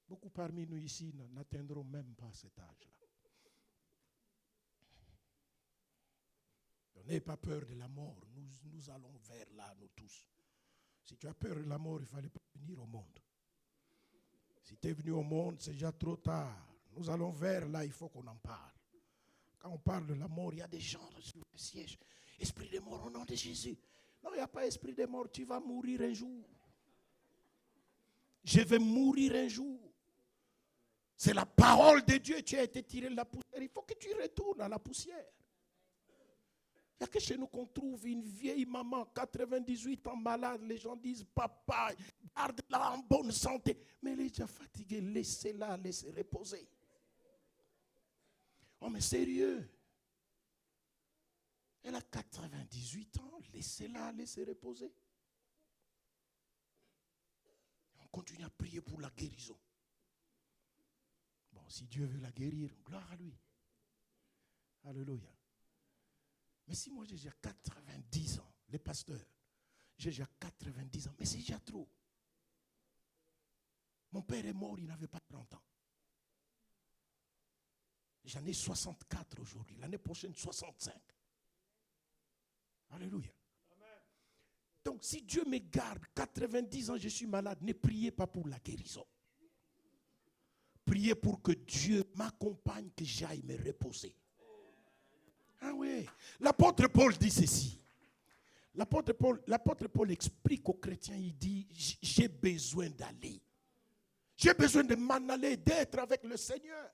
Beaucoup parmi nous ici n'atteindront même pas cet âge-là. N'ayez pas peur de la mort. Nous allons vers là, nous tous. Si tu as peur de la mort, il ne fallait pas venir au monde. Si tu es venu au monde, c'est déjà trop tard. Nous allons vers là, il faut qu'on en parle. Quand on parle de la mort, il y a des gens sur le siège. Esprit de mort au nom de Jésus. Non, il n'y a pas esprit de mort. Tu vas mourir un jour. Je vais mourir un jour. C'est la parole de Dieu. Tu as été tiré de la poussière. Il faut que tu retournes à la poussière. Il n'y a que chez nous qu'on trouve une vieille maman, 98 ans malade. Les gens disent, papa, garde-la en bonne santé. Mais elle est déjà fatiguée. Laissez-la, laissez reposer. Oh, mais sérieux. Elle a 98 ans. Laissez-la, laissez reposer. On continue à prier pour la guérison. Bon, si Dieu veut la guérir, gloire à lui. Alléluia. Mais si moi j'ai déjà 90 ans, les pasteurs, j'ai déjà 90 ans, mais c'est déjà trop. Mon père est mort, il n'avait pas 30 ans. J'en ai 64 aujourd'hui, l'année prochaine 65. Alléluia. Amen. Donc si Dieu me garde, 90 ans, je suis malade, ne priez pas pour la guérison. Priez pour que Dieu m'accompagne, que j'aille me reposer. Ah oui, l'apôtre Paul dit ceci. L'apôtre Paul explique aux chrétiens, il dit, j'ai besoin d'aller. J'ai besoin de m'en aller, d'être avec le Seigneur.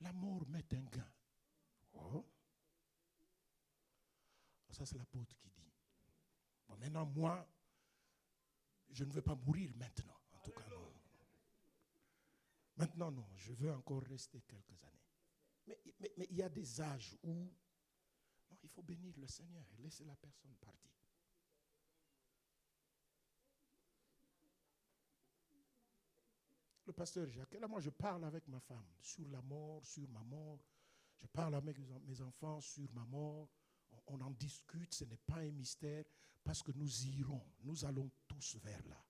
La mort met un gain. Oh. Ça c'est l'apôtre qui dit. Bon, maintenant moi, je ne veux pas mourir maintenant. En tout cas non. Maintenant non, je veux encore rester quelques années. Mais il y a des âges où non, il faut bénir le Seigneur et laisser la personne partir. Le pasteur Jacques, là moi je parle avec ma femme sur la mort, sur ma mort. Je parle avec mes enfants sur ma mort. On en discute, ce n'est pas un mystère parce que nous irons, nous allons tous vers là.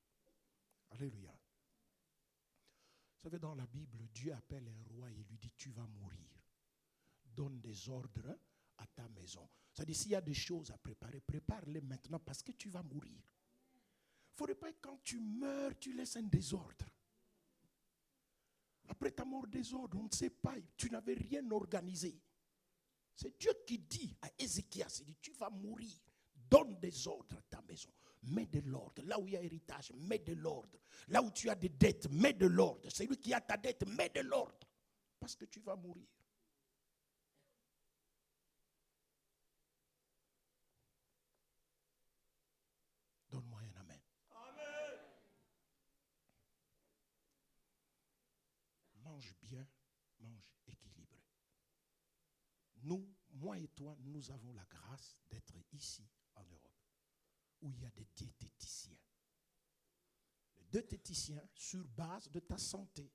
Alléluia. Vous savez, dans la Bible, Dieu appelle un roi et lui dit, tu vas mourir. Donne des ordres à ta maison. C'est-à-dire, s'il y a des choses à préparer, prépare-les maintenant parce que tu vas mourir. Il ne faudrait pas que quand tu meurs, tu laisses un désordre. Après ta mort, désordre, on ne sait pas, tu n'avais rien organisé. C'est Dieu qui dit à Ézéchias, il dit, tu vas mourir. Donne des ordres à ta maison. Mets de l'ordre. Là où il y a héritage, mets de l'ordre. Là où tu as des dettes, mets de l'ordre. Celui qui a ta dette, mets de l'ordre. Parce que tu vas mourir. Donne-moi un amen. Amen. Mange bien, mange équilibré. Nous, moi et toi, nous avons la grâce d'être ici en Europe. où il y a des diététiciens. Les diététiciens, sur base de ta santé,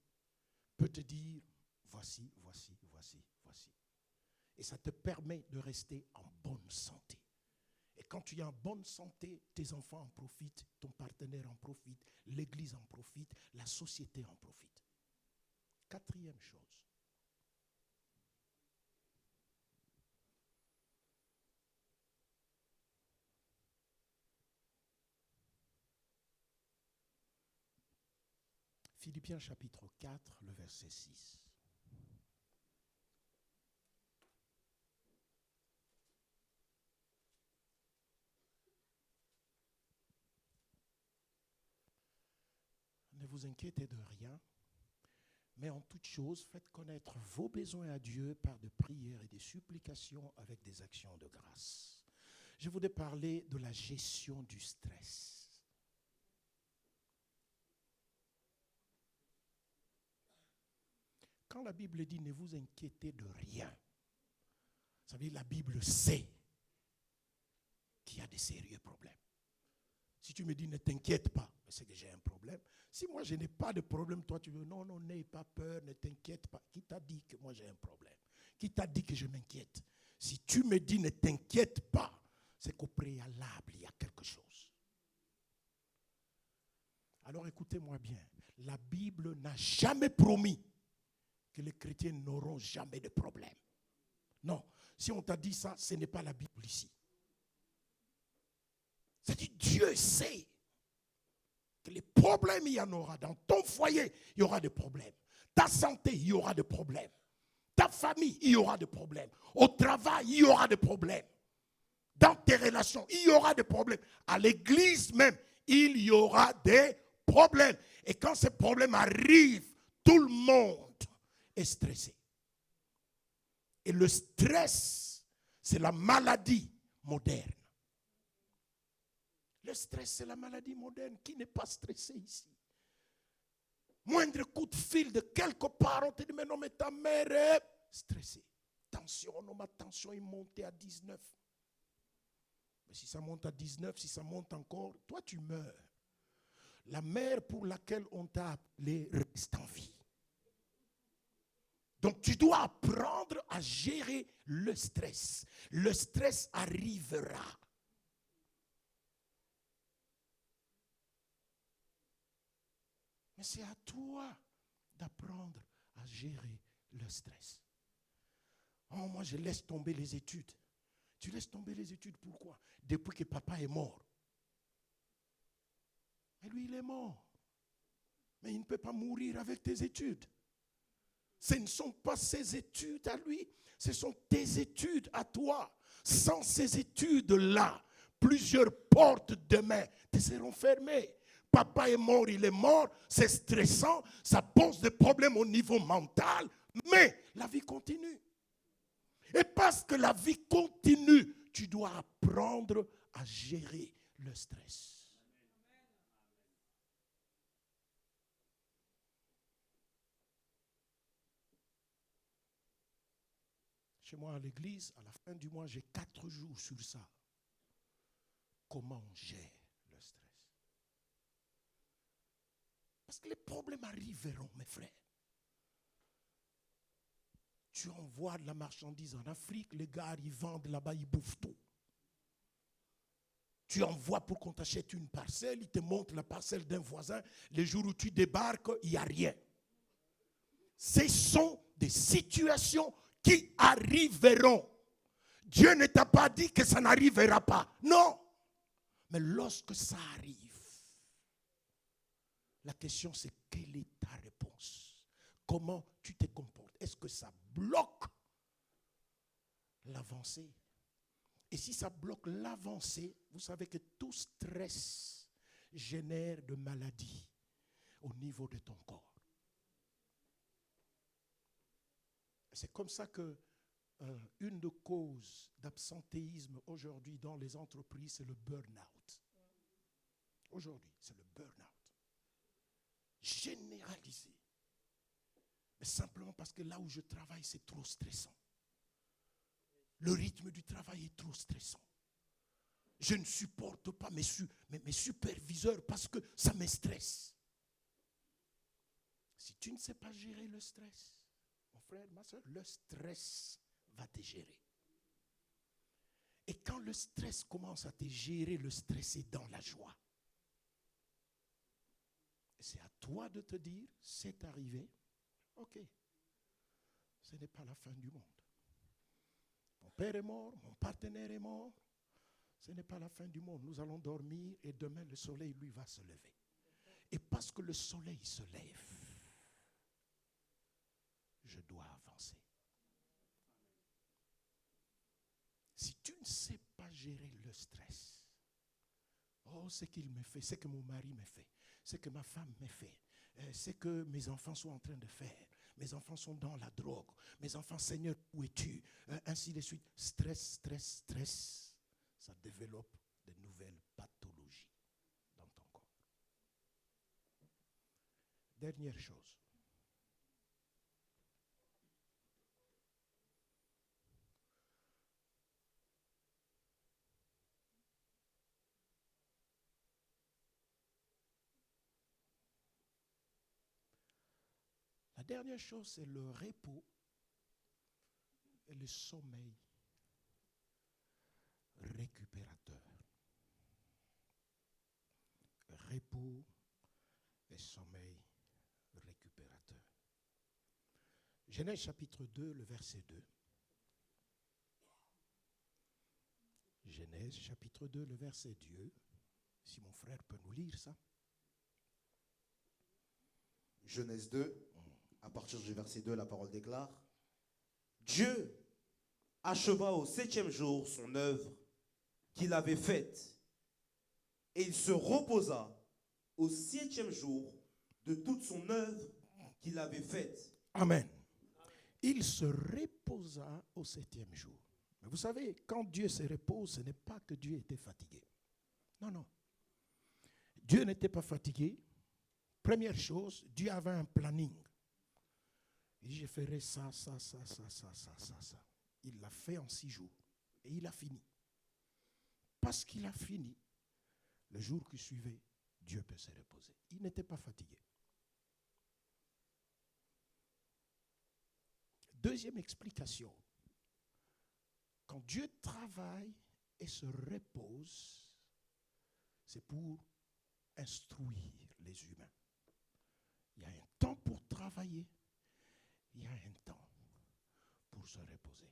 peuvent te dire voici, voici, voici, voici. Et ça te permet de rester en bonne santé. Et quand tu es en bonne santé, tes enfants en profitent, ton partenaire en profite, l'église en profite, la société en profite. Quatrième chose. Philippiens chapitre 4, le verset 6. Ne vous inquiétez de rien, mais en toute chose, faites connaître vos besoins à Dieu par de prières et des supplications avec des actions de grâce. Je voudrais parler de la gestion du stress. Quand la Bible dit ne vous inquiétez de rien, ça veut dire la Bible sait qu'il y a des sérieux problèmes. Si tu me dis ne t'inquiète pas, c'est que j'ai un problème. Si moi je n'ai pas de problème, toi tu veux non, n'aie pas peur, ne t'inquiète pas. Qui t'a dit que moi j'ai un problème? Qui t'a dit que je m'inquiète? Si tu me dis ne t'inquiète pas, c'est qu'au préalable il y a quelque chose. Alors écoutez-moi bien, la Bible n'a jamais promis que les chrétiens n'auront jamais de problème. Non, si on t'a dit ça, ce n'est pas la Bible ici. C'est-à-dire Dieu sait que les problèmes, il y en aura. Dans ton foyer, il y aura des problèmes. Ta santé, il y aura des problèmes. Ta famille, il y aura des problèmes. Au travail, il y aura des problèmes. Dans tes relations, il y aura des problèmes. À l'église même, il y aura des problèmes. Et quand ces problèmes arrivent, tout le monde est stressé. Et le stress, c'est la maladie moderne. Le stress, c'est la maladie moderne. Qui n'est pas stressé ici? Moindre coup de fil de quelque part, on te dit, mais non, mais ta mère est stressée. Tension, non, ma tension est montée à 19. Mais si ça monte à 19, si ça monte encore, toi tu meurs. La mère pour laquelle on t'a appelé reste en vie. Donc tu dois apprendre à gérer le stress. Le stress arrivera. Mais c'est à toi d'apprendre à gérer le stress. Oh, moi, je laisse tomber les études. Tu laisses tomber les études, pourquoi? Depuis que papa est mort. Mais lui, il est mort. Mais il ne peut pas mourir avec tes études. Ce ne sont pas ses études à lui, ce sont tes études à toi. Sans ces études-là, plusieurs portes demain te seront fermées. Papa est mort, il est mort, c'est stressant, ça pose des problèmes au niveau mental, mais la vie continue. Et parce que la vie continue, tu dois apprendre à gérer le stress. Chez moi à l'église, à la fin du mois, j'ai 4 jours sur ça. Comment on gère le stress? Parce que les problèmes arriveront, mes frères. Tu envoies de la marchandise en Afrique, les gars, ils vendent là-bas, ils bouffent tout. Tu envoies pour qu'on t'achète une parcelle, ils te montrent la parcelle d'un voisin. Les jours où tu débarques, il n'y a rien. Ce sont des situations qui arriveront. Dieu ne t'a pas dit que ça n'arrivera pas. Non. Mais lorsque ça arrive, la question c'est quelle est ta réponse? Comment tu te comportes? Est-ce que ça bloque l'avancée? Et si ça bloque l'avancée, vous savez que tout stress génère de maladies au niveau de ton corps. C'est comme ça que une des causes d'absentéisme aujourd'hui dans les entreprises, c'est le burn-out. Aujourd'hui, c'est le burn-out. Généralisé. Mais simplement parce que là où je travaille, c'est trop stressant. Le rythme du travail est trop stressant. Je ne supporte pas mes superviseurs parce que ça me stresse. Si tu ne sais pas gérer le stress, mon frère, ma soeur, le stress va te gérer. Et quand le stress commence à te gérer, le stress est dans la joie. C'est à toi de te dire, c'est arrivé, ok, ce n'est pas la fin du monde. Mon père est mort, mon partenaire est mort, ce n'est pas la fin du monde. Nous allons dormir et demain le soleil, lui, va se lever. Et parce que le soleil se lève, je dois avancer. Si tu ne sais pas gérer le stress, oh, ce qu'il me fait, ce que mon mari me fait, ce que ma femme me fait, ce que mes enfants sont en train de faire, mes enfants sont dans la drogue, mes enfants, Seigneur, où es-tu? Ainsi de suite. Stress, stress, stress, ça développe de nouvelles pathologies dans ton corps. Dernière chose. La dernière chose, c'est le repos et le sommeil récupérateur. Repos et sommeil récupérateur. Genèse chapitre 2, le verset 2. Genèse chapitre 2, le verset 2. Si mon frère peut nous lire ça. Genèse 2, à partir du verset 2, la parole déclare: Dieu acheva au 7e jour son œuvre qu'il avait faite, et il se reposa au 7e jour de toute son œuvre qu'il avait faite. Amen. Il se reposa au 7e jour. Mais vous savez, quand Dieu se repose, ce n'est pas que Dieu était fatigué. Non, non. Dieu n'était pas fatigué. Première chose, Dieu avait un planning. Il dit, je ferai ça. Il l'a fait en 6 jours. Et il a fini. Parce qu'il a fini, le jour qui suivait, Dieu peut se reposer. Il n'était pas fatigué. Deuxième explication. Quand Dieu travaille et se repose, c'est pour instruire les humains. Il y a un temps pour travailler, il y a un temps pour se reposer.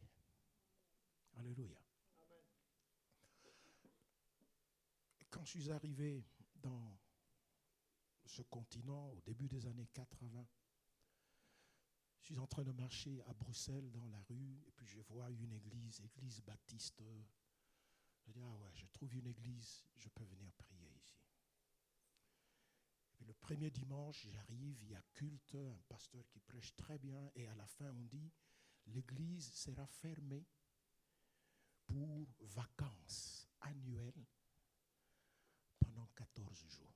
Alléluia. Amen. Quand je suis arrivé dans ce continent au début des années 80, je suis en train de marcher à Bruxelles dans la rue et puis je vois une église baptiste. Je dis, ah ouais, je trouve une église, je peux venir prier ici. Et le premier dimanche, j'arrive, il y a culte, un pasteur qui prêche très bien et à la fin on dit, l'église sera fermée pour vacances annuelles pendant 14 jours.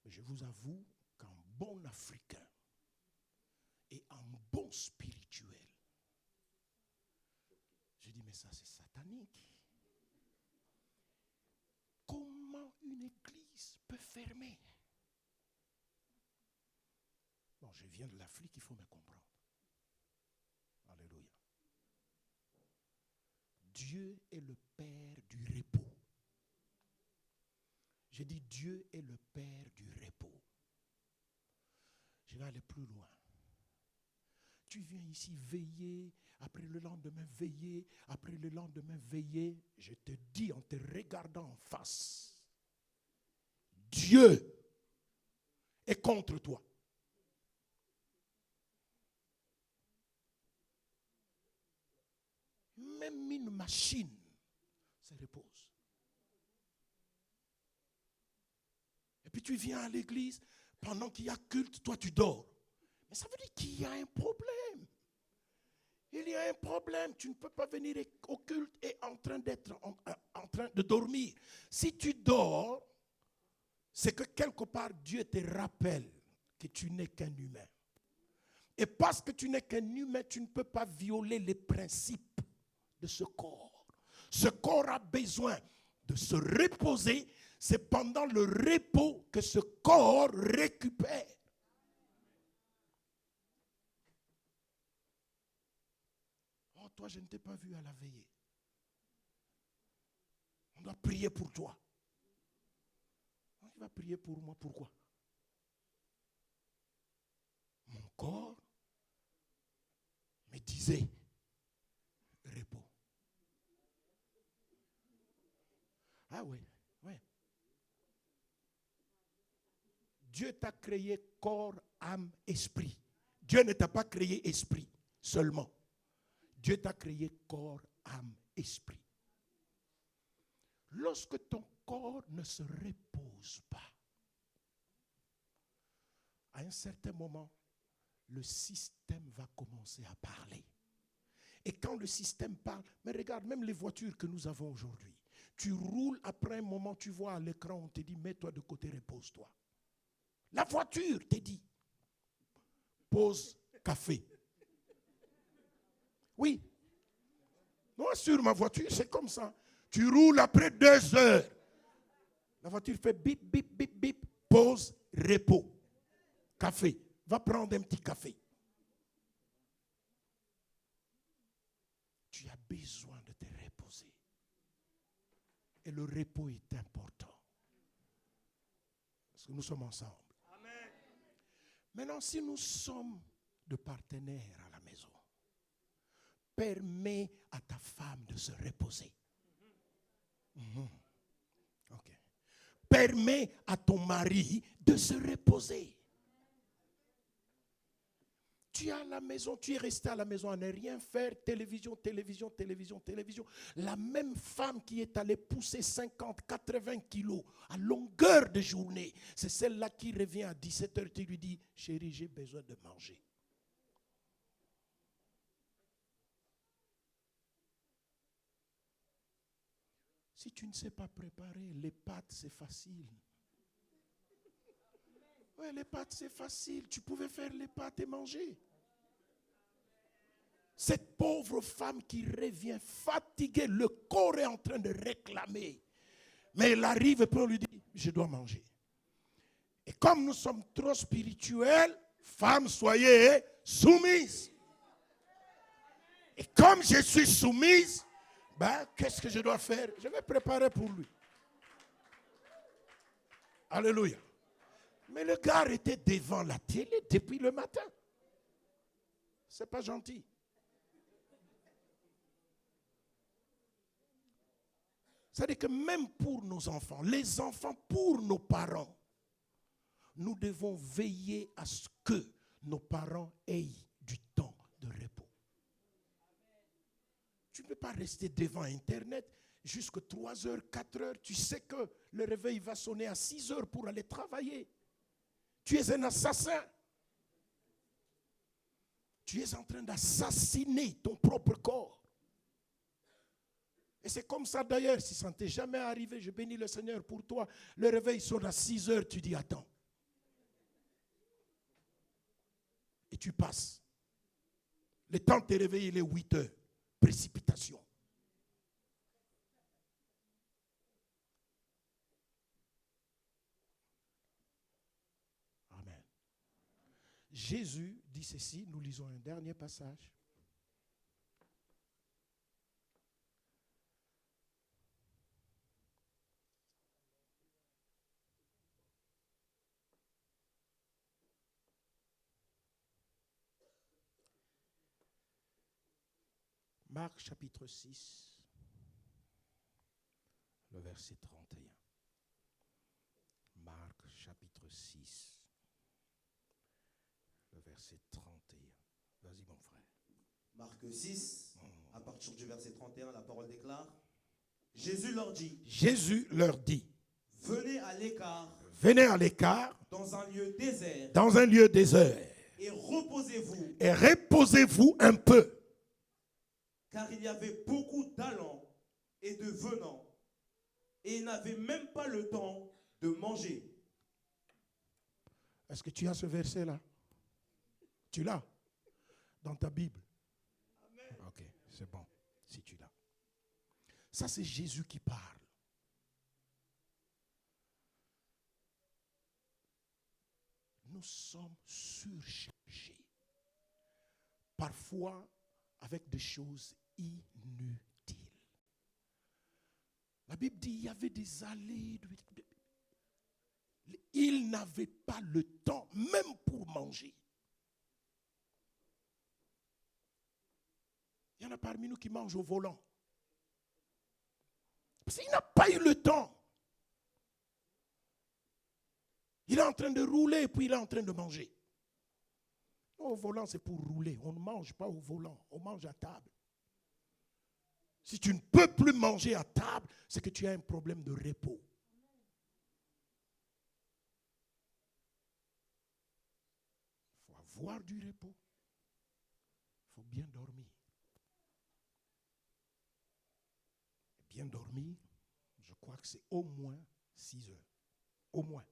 Mais je vous avoue qu'en bon africain et en bon spirituel, je dis, mais ça c'est satanique. Comment une église peut fermer? Bon, je viens de l'Afrique, il faut me comprendre. Alléluia. Dieu est le Père du repos. J'ai dit, Dieu est le Père du repos. Je vais aller plus loin. Tu viens ici veiller, après le lendemain veiller, après le lendemain veiller. Je te dis en te regardant en face, Dieu est contre toi. Même une machine se repose. Et puis tu viens à l'église, pendant qu'il y a culte, toi tu dors. Mais ça veut dire qu'il y a un problème. Il y a un problème. Tu ne peux pas venir au culte et en train de dormir. Si tu dors, c'est que quelque part Dieu te rappelle que tu n'es qu'un humain. Et parce que tu n'es qu'un humain, tu ne peux pas violer les principes de ce corps. Ce corps a besoin de se reposer. C'est pendant le repos que ce corps récupère. Oh, toi, je ne t'ai pas vu à la veillée. On doit prier pour toi. Il va prier pour moi. Pourquoi? Mon corps me disait repos. Ah oui, oui. Dieu t'a créé corps, âme, esprit. Dieu ne t'a pas créé esprit seulement. Dieu t'a créé corps, âme, esprit. Lorsque ton corps ne se repose pas, à un certain moment, le système va commencer à parler. Et quand le système parle, mais regarde, même les voitures que nous avons aujourd'hui, tu roules, après un moment, tu vois à l'écran, on te dit, mets-toi de côté, repose-toi. La voiture te dit, pause café. Oui. Moi, sur ma voiture, c'est comme ça. Tu roules après 2 heures. La voiture fait bip, bip, bip, bip, pause, repos. Café. Va prendre un petit café. Tu as besoin de te reposer. Et le repos est important. Parce que nous sommes ensemble. Amen. Maintenant, si nous sommes de partenaires à la maison, permets à ta femme de se reposer. Okay. Permets à ton mari de se reposer. Tu es à la maison, tu es resté à la maison à ne rien faire, télévision. La même femme qui est allée pousser 50, 80 kilos à longueur de journée, c'est celle-là qui revient à 17h, tu lui dis, chérie, j'ai besoin de manger. Si tu ne sais pas préparer, les pâtes, c'est facile. Oui, les pâtes, c'est facile. Tu pouvais faire les pâtes et manger. Cette pauvre femme qui revient fatiguée, le corps est en train de réclamer. Mais elle arrive et puis on lui dit, je dois manger. Et comme nous sommes trop spirituels, femmes, soyez soumises. Et comme je suis soumise, qu'est-ce que je dois faire? Je vais préparer pour lui. Alléluia. Mais le gars était devant la télé depuis le matin. C'est pas gentil. C'est-à-dire que même pour nos enfants, les enfants pour nos parents, nous devons veiller à ce que nos parents aient du temps de repos. Tu ne peux pas rester devant Internet jusqu'à 3 heures, 4 heures. Tu sais que le réveil va sonner à 6 heures pour aller travailler. Tu es un assassin. Tu es en train d'assassiner ton propre corps. Et c'est comme ça d'ailleurs, si ça ne t'est jamais arrivé, je bénis le Seigneur pour toi. Le réveil sonne à 6 heures, tu dis attends. Et tu passes. Le temps de te réveiller, il est 8 heures. Précipitation. Amen. Jésus dit ceci, nous lisons un dernier passage. Marc chapitre 6, le verset 31. Marc chapitre 6, le verset 31. Vas-y mon frère. Marc 6, à partir du verset 31, la parole déclare. Jésus leur dit. Jésus leur dit. Venez à l'écart. Venez à l'écart. Dans un lieu désert. Dans un lieu désert. Et reposez-vous. Et reposez-vous un peu. Car il y avait beaucoup d'allants et de venants. Et ils n'avaient même pas le temps de manger. Est-ce que tu as ce verset-là? Tu l'as dans ta Bible? Amen. Ok, c'est bon, si tu l'as. Ça, c'est Jésus qui parle. Nous sommes surchargés. Parfois avec des choses inutiles. La Bible dit il y avait des allées. Ils n'avaient pas le temps même pour manger. Il y en a parmi nous qui mangent au volant. Parce qu'il n'a pas eu le temps. Il est en train de rouler et puis il est en train de manger. Au volant, c'est pour rouler. On ne mange pas au volant. On mange à table. Si tu ne peux plus manger à table, c'est que tu as un problème de repos. Il faut avoir du repos. Il faut bien dormir. Bien dormir, je crois que c'est au moins 6 heures. Au moins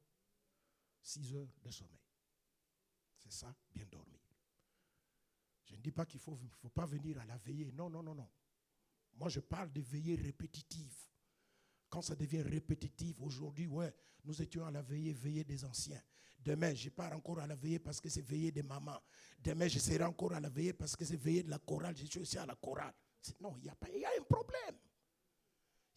6 heures de sommeil. C'est ça, bien dormir. Je ne dis pas qu'il ne faut pas venir à la veillée. Non, non, non, non. Moi, je parle de veillée répétitive. Quand ça devient répétitif, aujourd'hui, ouais, nous étions à la veillée des anciens. Demain, je pars encore à la veillée parce que c'est veillée des mamans. Demain, je serai encore à la veillée parce que c'est veillée de la chorale. Je suis aussi à la chorale. Non, il y a un problème.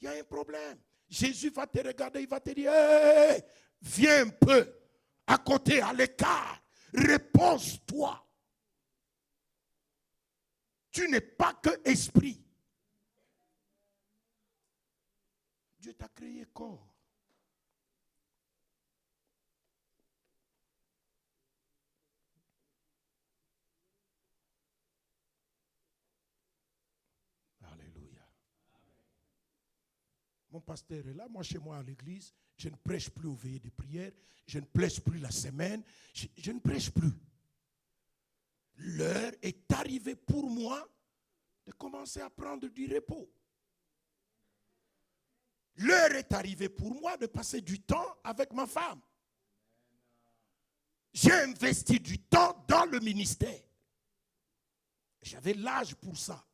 Il y a un problème. Jésus va te regarder, il va te dire, hey, viens un peu à côté, à l'écart, repose-toi. Tu n'es pas que esprit. Dieu t'a créé corps. Alléluia. Mon pasteur est là, moi chez moi à l'église, je ne prêche plus aux veillées de prière, je ne prêche plus la semaine, je ne prêche plus. L'heure est arrivée pour moi de commencer à prendre du repos. L'heure est arrivée pour moi de passer du temps avec ma femme. J'ai investi du temps dans le ministère. J'avais l'âge pour ça.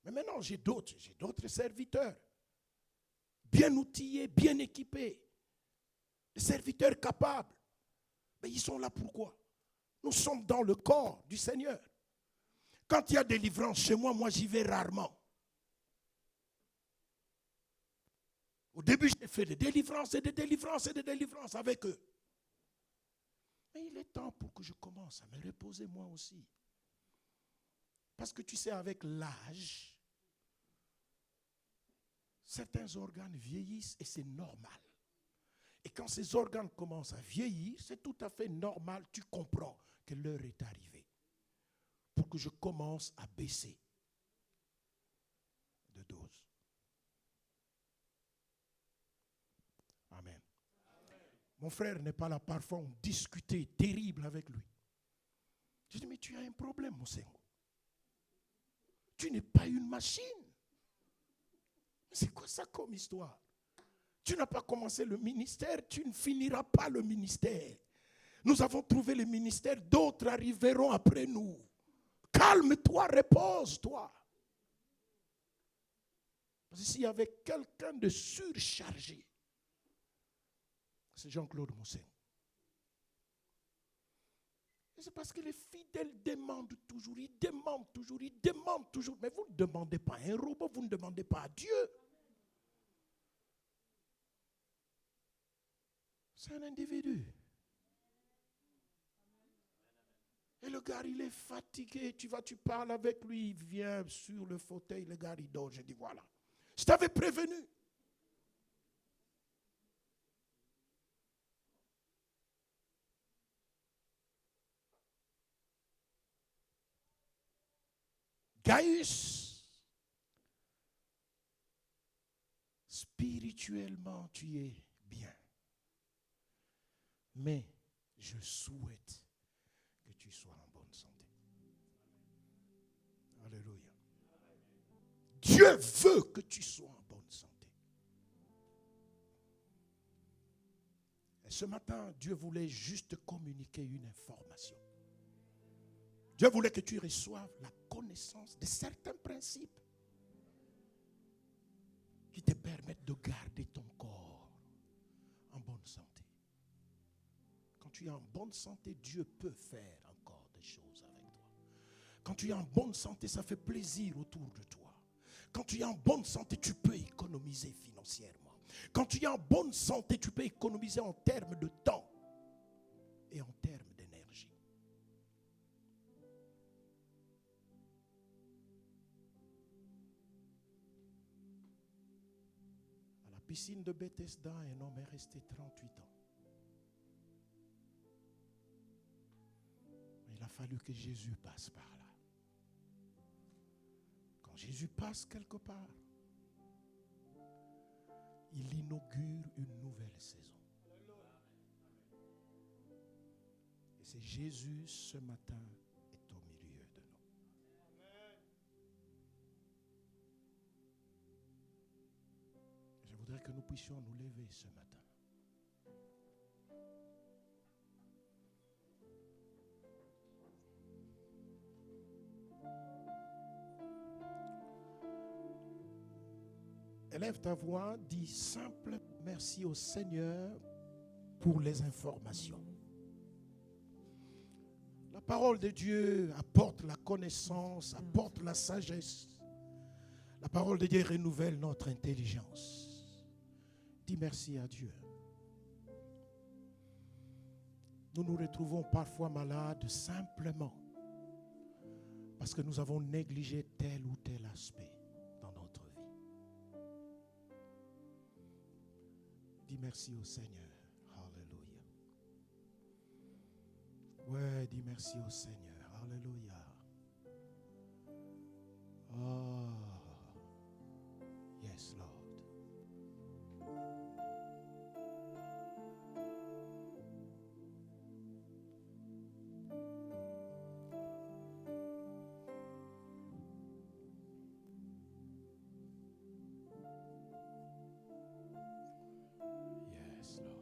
Mais maintenant, j'ai d'autres serviteurs. Bien outillés, bien équipés. Des serviteurs capables. Mais ils sont là pourquoi? Nous sommes dans le corps du Seigneur. Quand il y a délivrance chez moi, moi j'y vais rarement. Au début, j'ai fait des délivrances et des délivrances et des délivrances avec eux. Mais il est temps pour que je commence à me reposer moi aussi. Parce que tu sais, avec l'âge, certains organes vieillissent et c'est normal. Et quand ces organes commencent à vieillir, c'est tout à fait normal, tu comprends que l'heure est arrivée pour que je commence à baisser de dose. Amen. Mon frère n'est pas là, parfois on discutait terrible avec lui. Je dis, mais tu as un problème, mon Seigneur. Tu n'es pas une machine. C'est quoi ça comme histoire? Tu n'as pas commencé le ministère, tu ne finiras pas le ministère. Nous avons trouvé le ministère, d'autres arriveront après nous. Calme-toi, repose-toi. Parce que s'il y avait quelqu'un de surchargé, c'est Jean-Claude Moussin. Et c'est parce que les fidèles demandent toujours, ils demandent toujours, ils demandent toujours. Mais vous ne demandez pas à un robot, vous ne demandez pas à Dieu. C'est un individu. Et le gars, il est fatigué. Tu parles avec lui, il vient sur le fauteuil, le gars, il dort. Je dis, voilà. Je t'avais prévenu. Gaius, spirituellement, tu es bien. Mais je souhaite que tu sois en bonne santé. Alléluia. Dieu veut que tu sois en bonne santé. Et ce matin, Dieu voulait juste communiquer une information. Dieu voulait que tu reçoives la connaissance de certains principes. tu es en bonne santé, Dieu peut faire encore des choses avec toi. Quand tu es en bonne santé, ça fait plaisir autour de toi. Quand tu es en bonne santé, tu peux économiser financièrement. Quand tu es en bonne santé, tu peux économiser en termes de temps et en termes d'énergie. À la piscine de Bethesda, un homme est resté 38 ans. Il a fallu que Jésus passe par là. Quand Jésus passe quelque part, il inaugure une nouvelle saison. Et c'est Jésus ce matin est au milieu de nous. Je voudrais que nous puissions nous lever ce matin. Élève ta voix, dis simple merci au Seigneur pour les informations. La parole de Dieu apporte la connaissance, apporte la sagesse. La parole de Dieu renouvelle notre intelligence. Dis merci à Dieu. Nous nous retrouvons parfois malades simplement parce que nous avons négligé tel ou tel aspect dans notre vie. Dis merci au Seigneur. Alléluia. Ouais, dis merci au Seigneur. Alléluia. Oh, yes, Lord. Yes, Lord.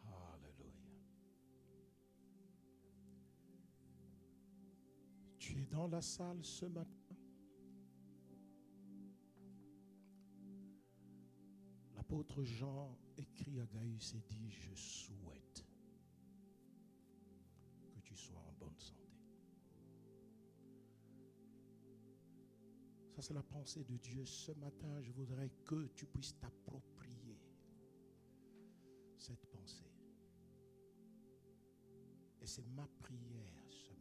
Alléluia. Tu es dans la salle ce matin. L'apôtre Jean écrit à Gaius et dit: je souhaite que tu sois en bonne santé. Ça, c'est la pensée de Dieu. Ce matin, je voudrais que tu puisses t'approprier cette pensée. Et c'est ma prière ce matin.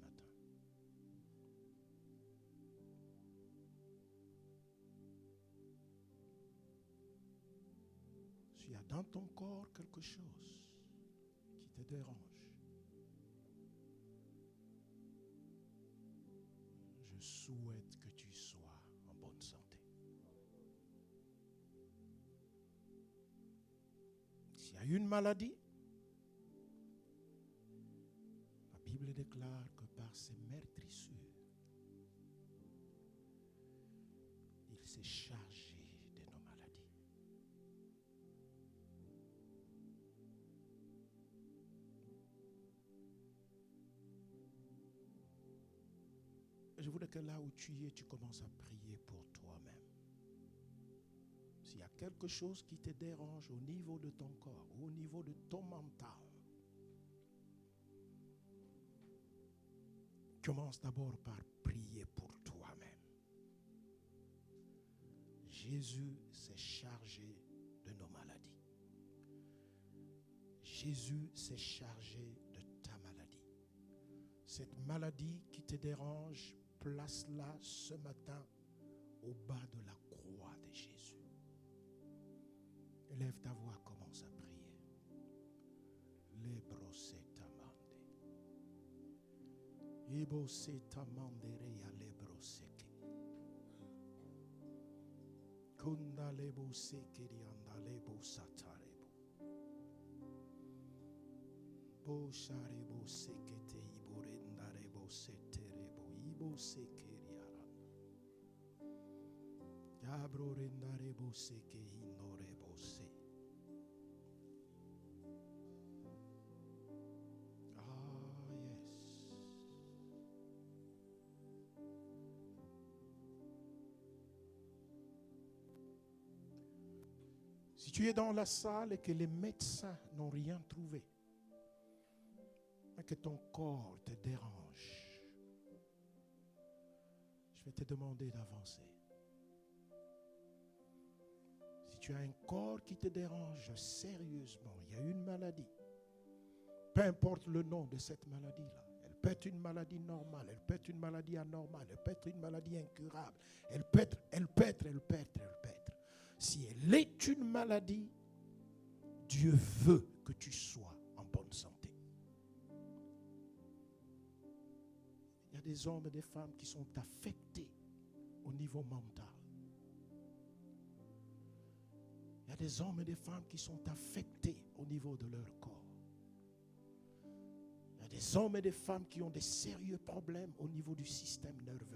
S'il y a dans ton corps quelque chose qui te dérange, je souhaite que tu sois en bonne santé. S'il y a une maladie, la Bible déclare que par ses meurtrissures, il s'est chargé de nos maladies. Je voudrais que là où tu es, tu commences à prier pour toi-même. S'il y a quelque chose qui te dérange au niveau de ton corps, au niveau de ton mental, commence d'abord par prier pour toi-même. Jésus s'est chargé de nos maladies. Jésus s'est chargé de ta maladie. Cette maladie qui te dérange, place-la ce matin au bas de la croix de Jésus. Élève ta voix, commence à prier. Lebrosetamande. Ibosetamandere ya lebroseke. Kunda leboseke rianda lebosatarebo. Bosharebo sekete iborendarebo seterebo. Ibosekeriara. Si tu es dans la salle et que les médecins n'ont rien trouvé, mais que ton corps te dérange, je vais te demander d'avancer. Si tu as un corps qui te dérange sérieusement, il y a une maladie, peu importe le nom de cette maladie-là, elle peut être une maladie normale, elle peut être une maladie anormale, elle peut être une maladie incurable, elle peut être. Si elle est une maladie, Dieu veut que tu sois en bonne santé. Il y a des hommes et des femmes qui sont affectés au niveau mental. Il y a des hommes et des femmes qui sont affectés au niveau de leur corps. Il y a des hommes et des femmes qui ont des sérieux problèmes au niveau du système nerveux.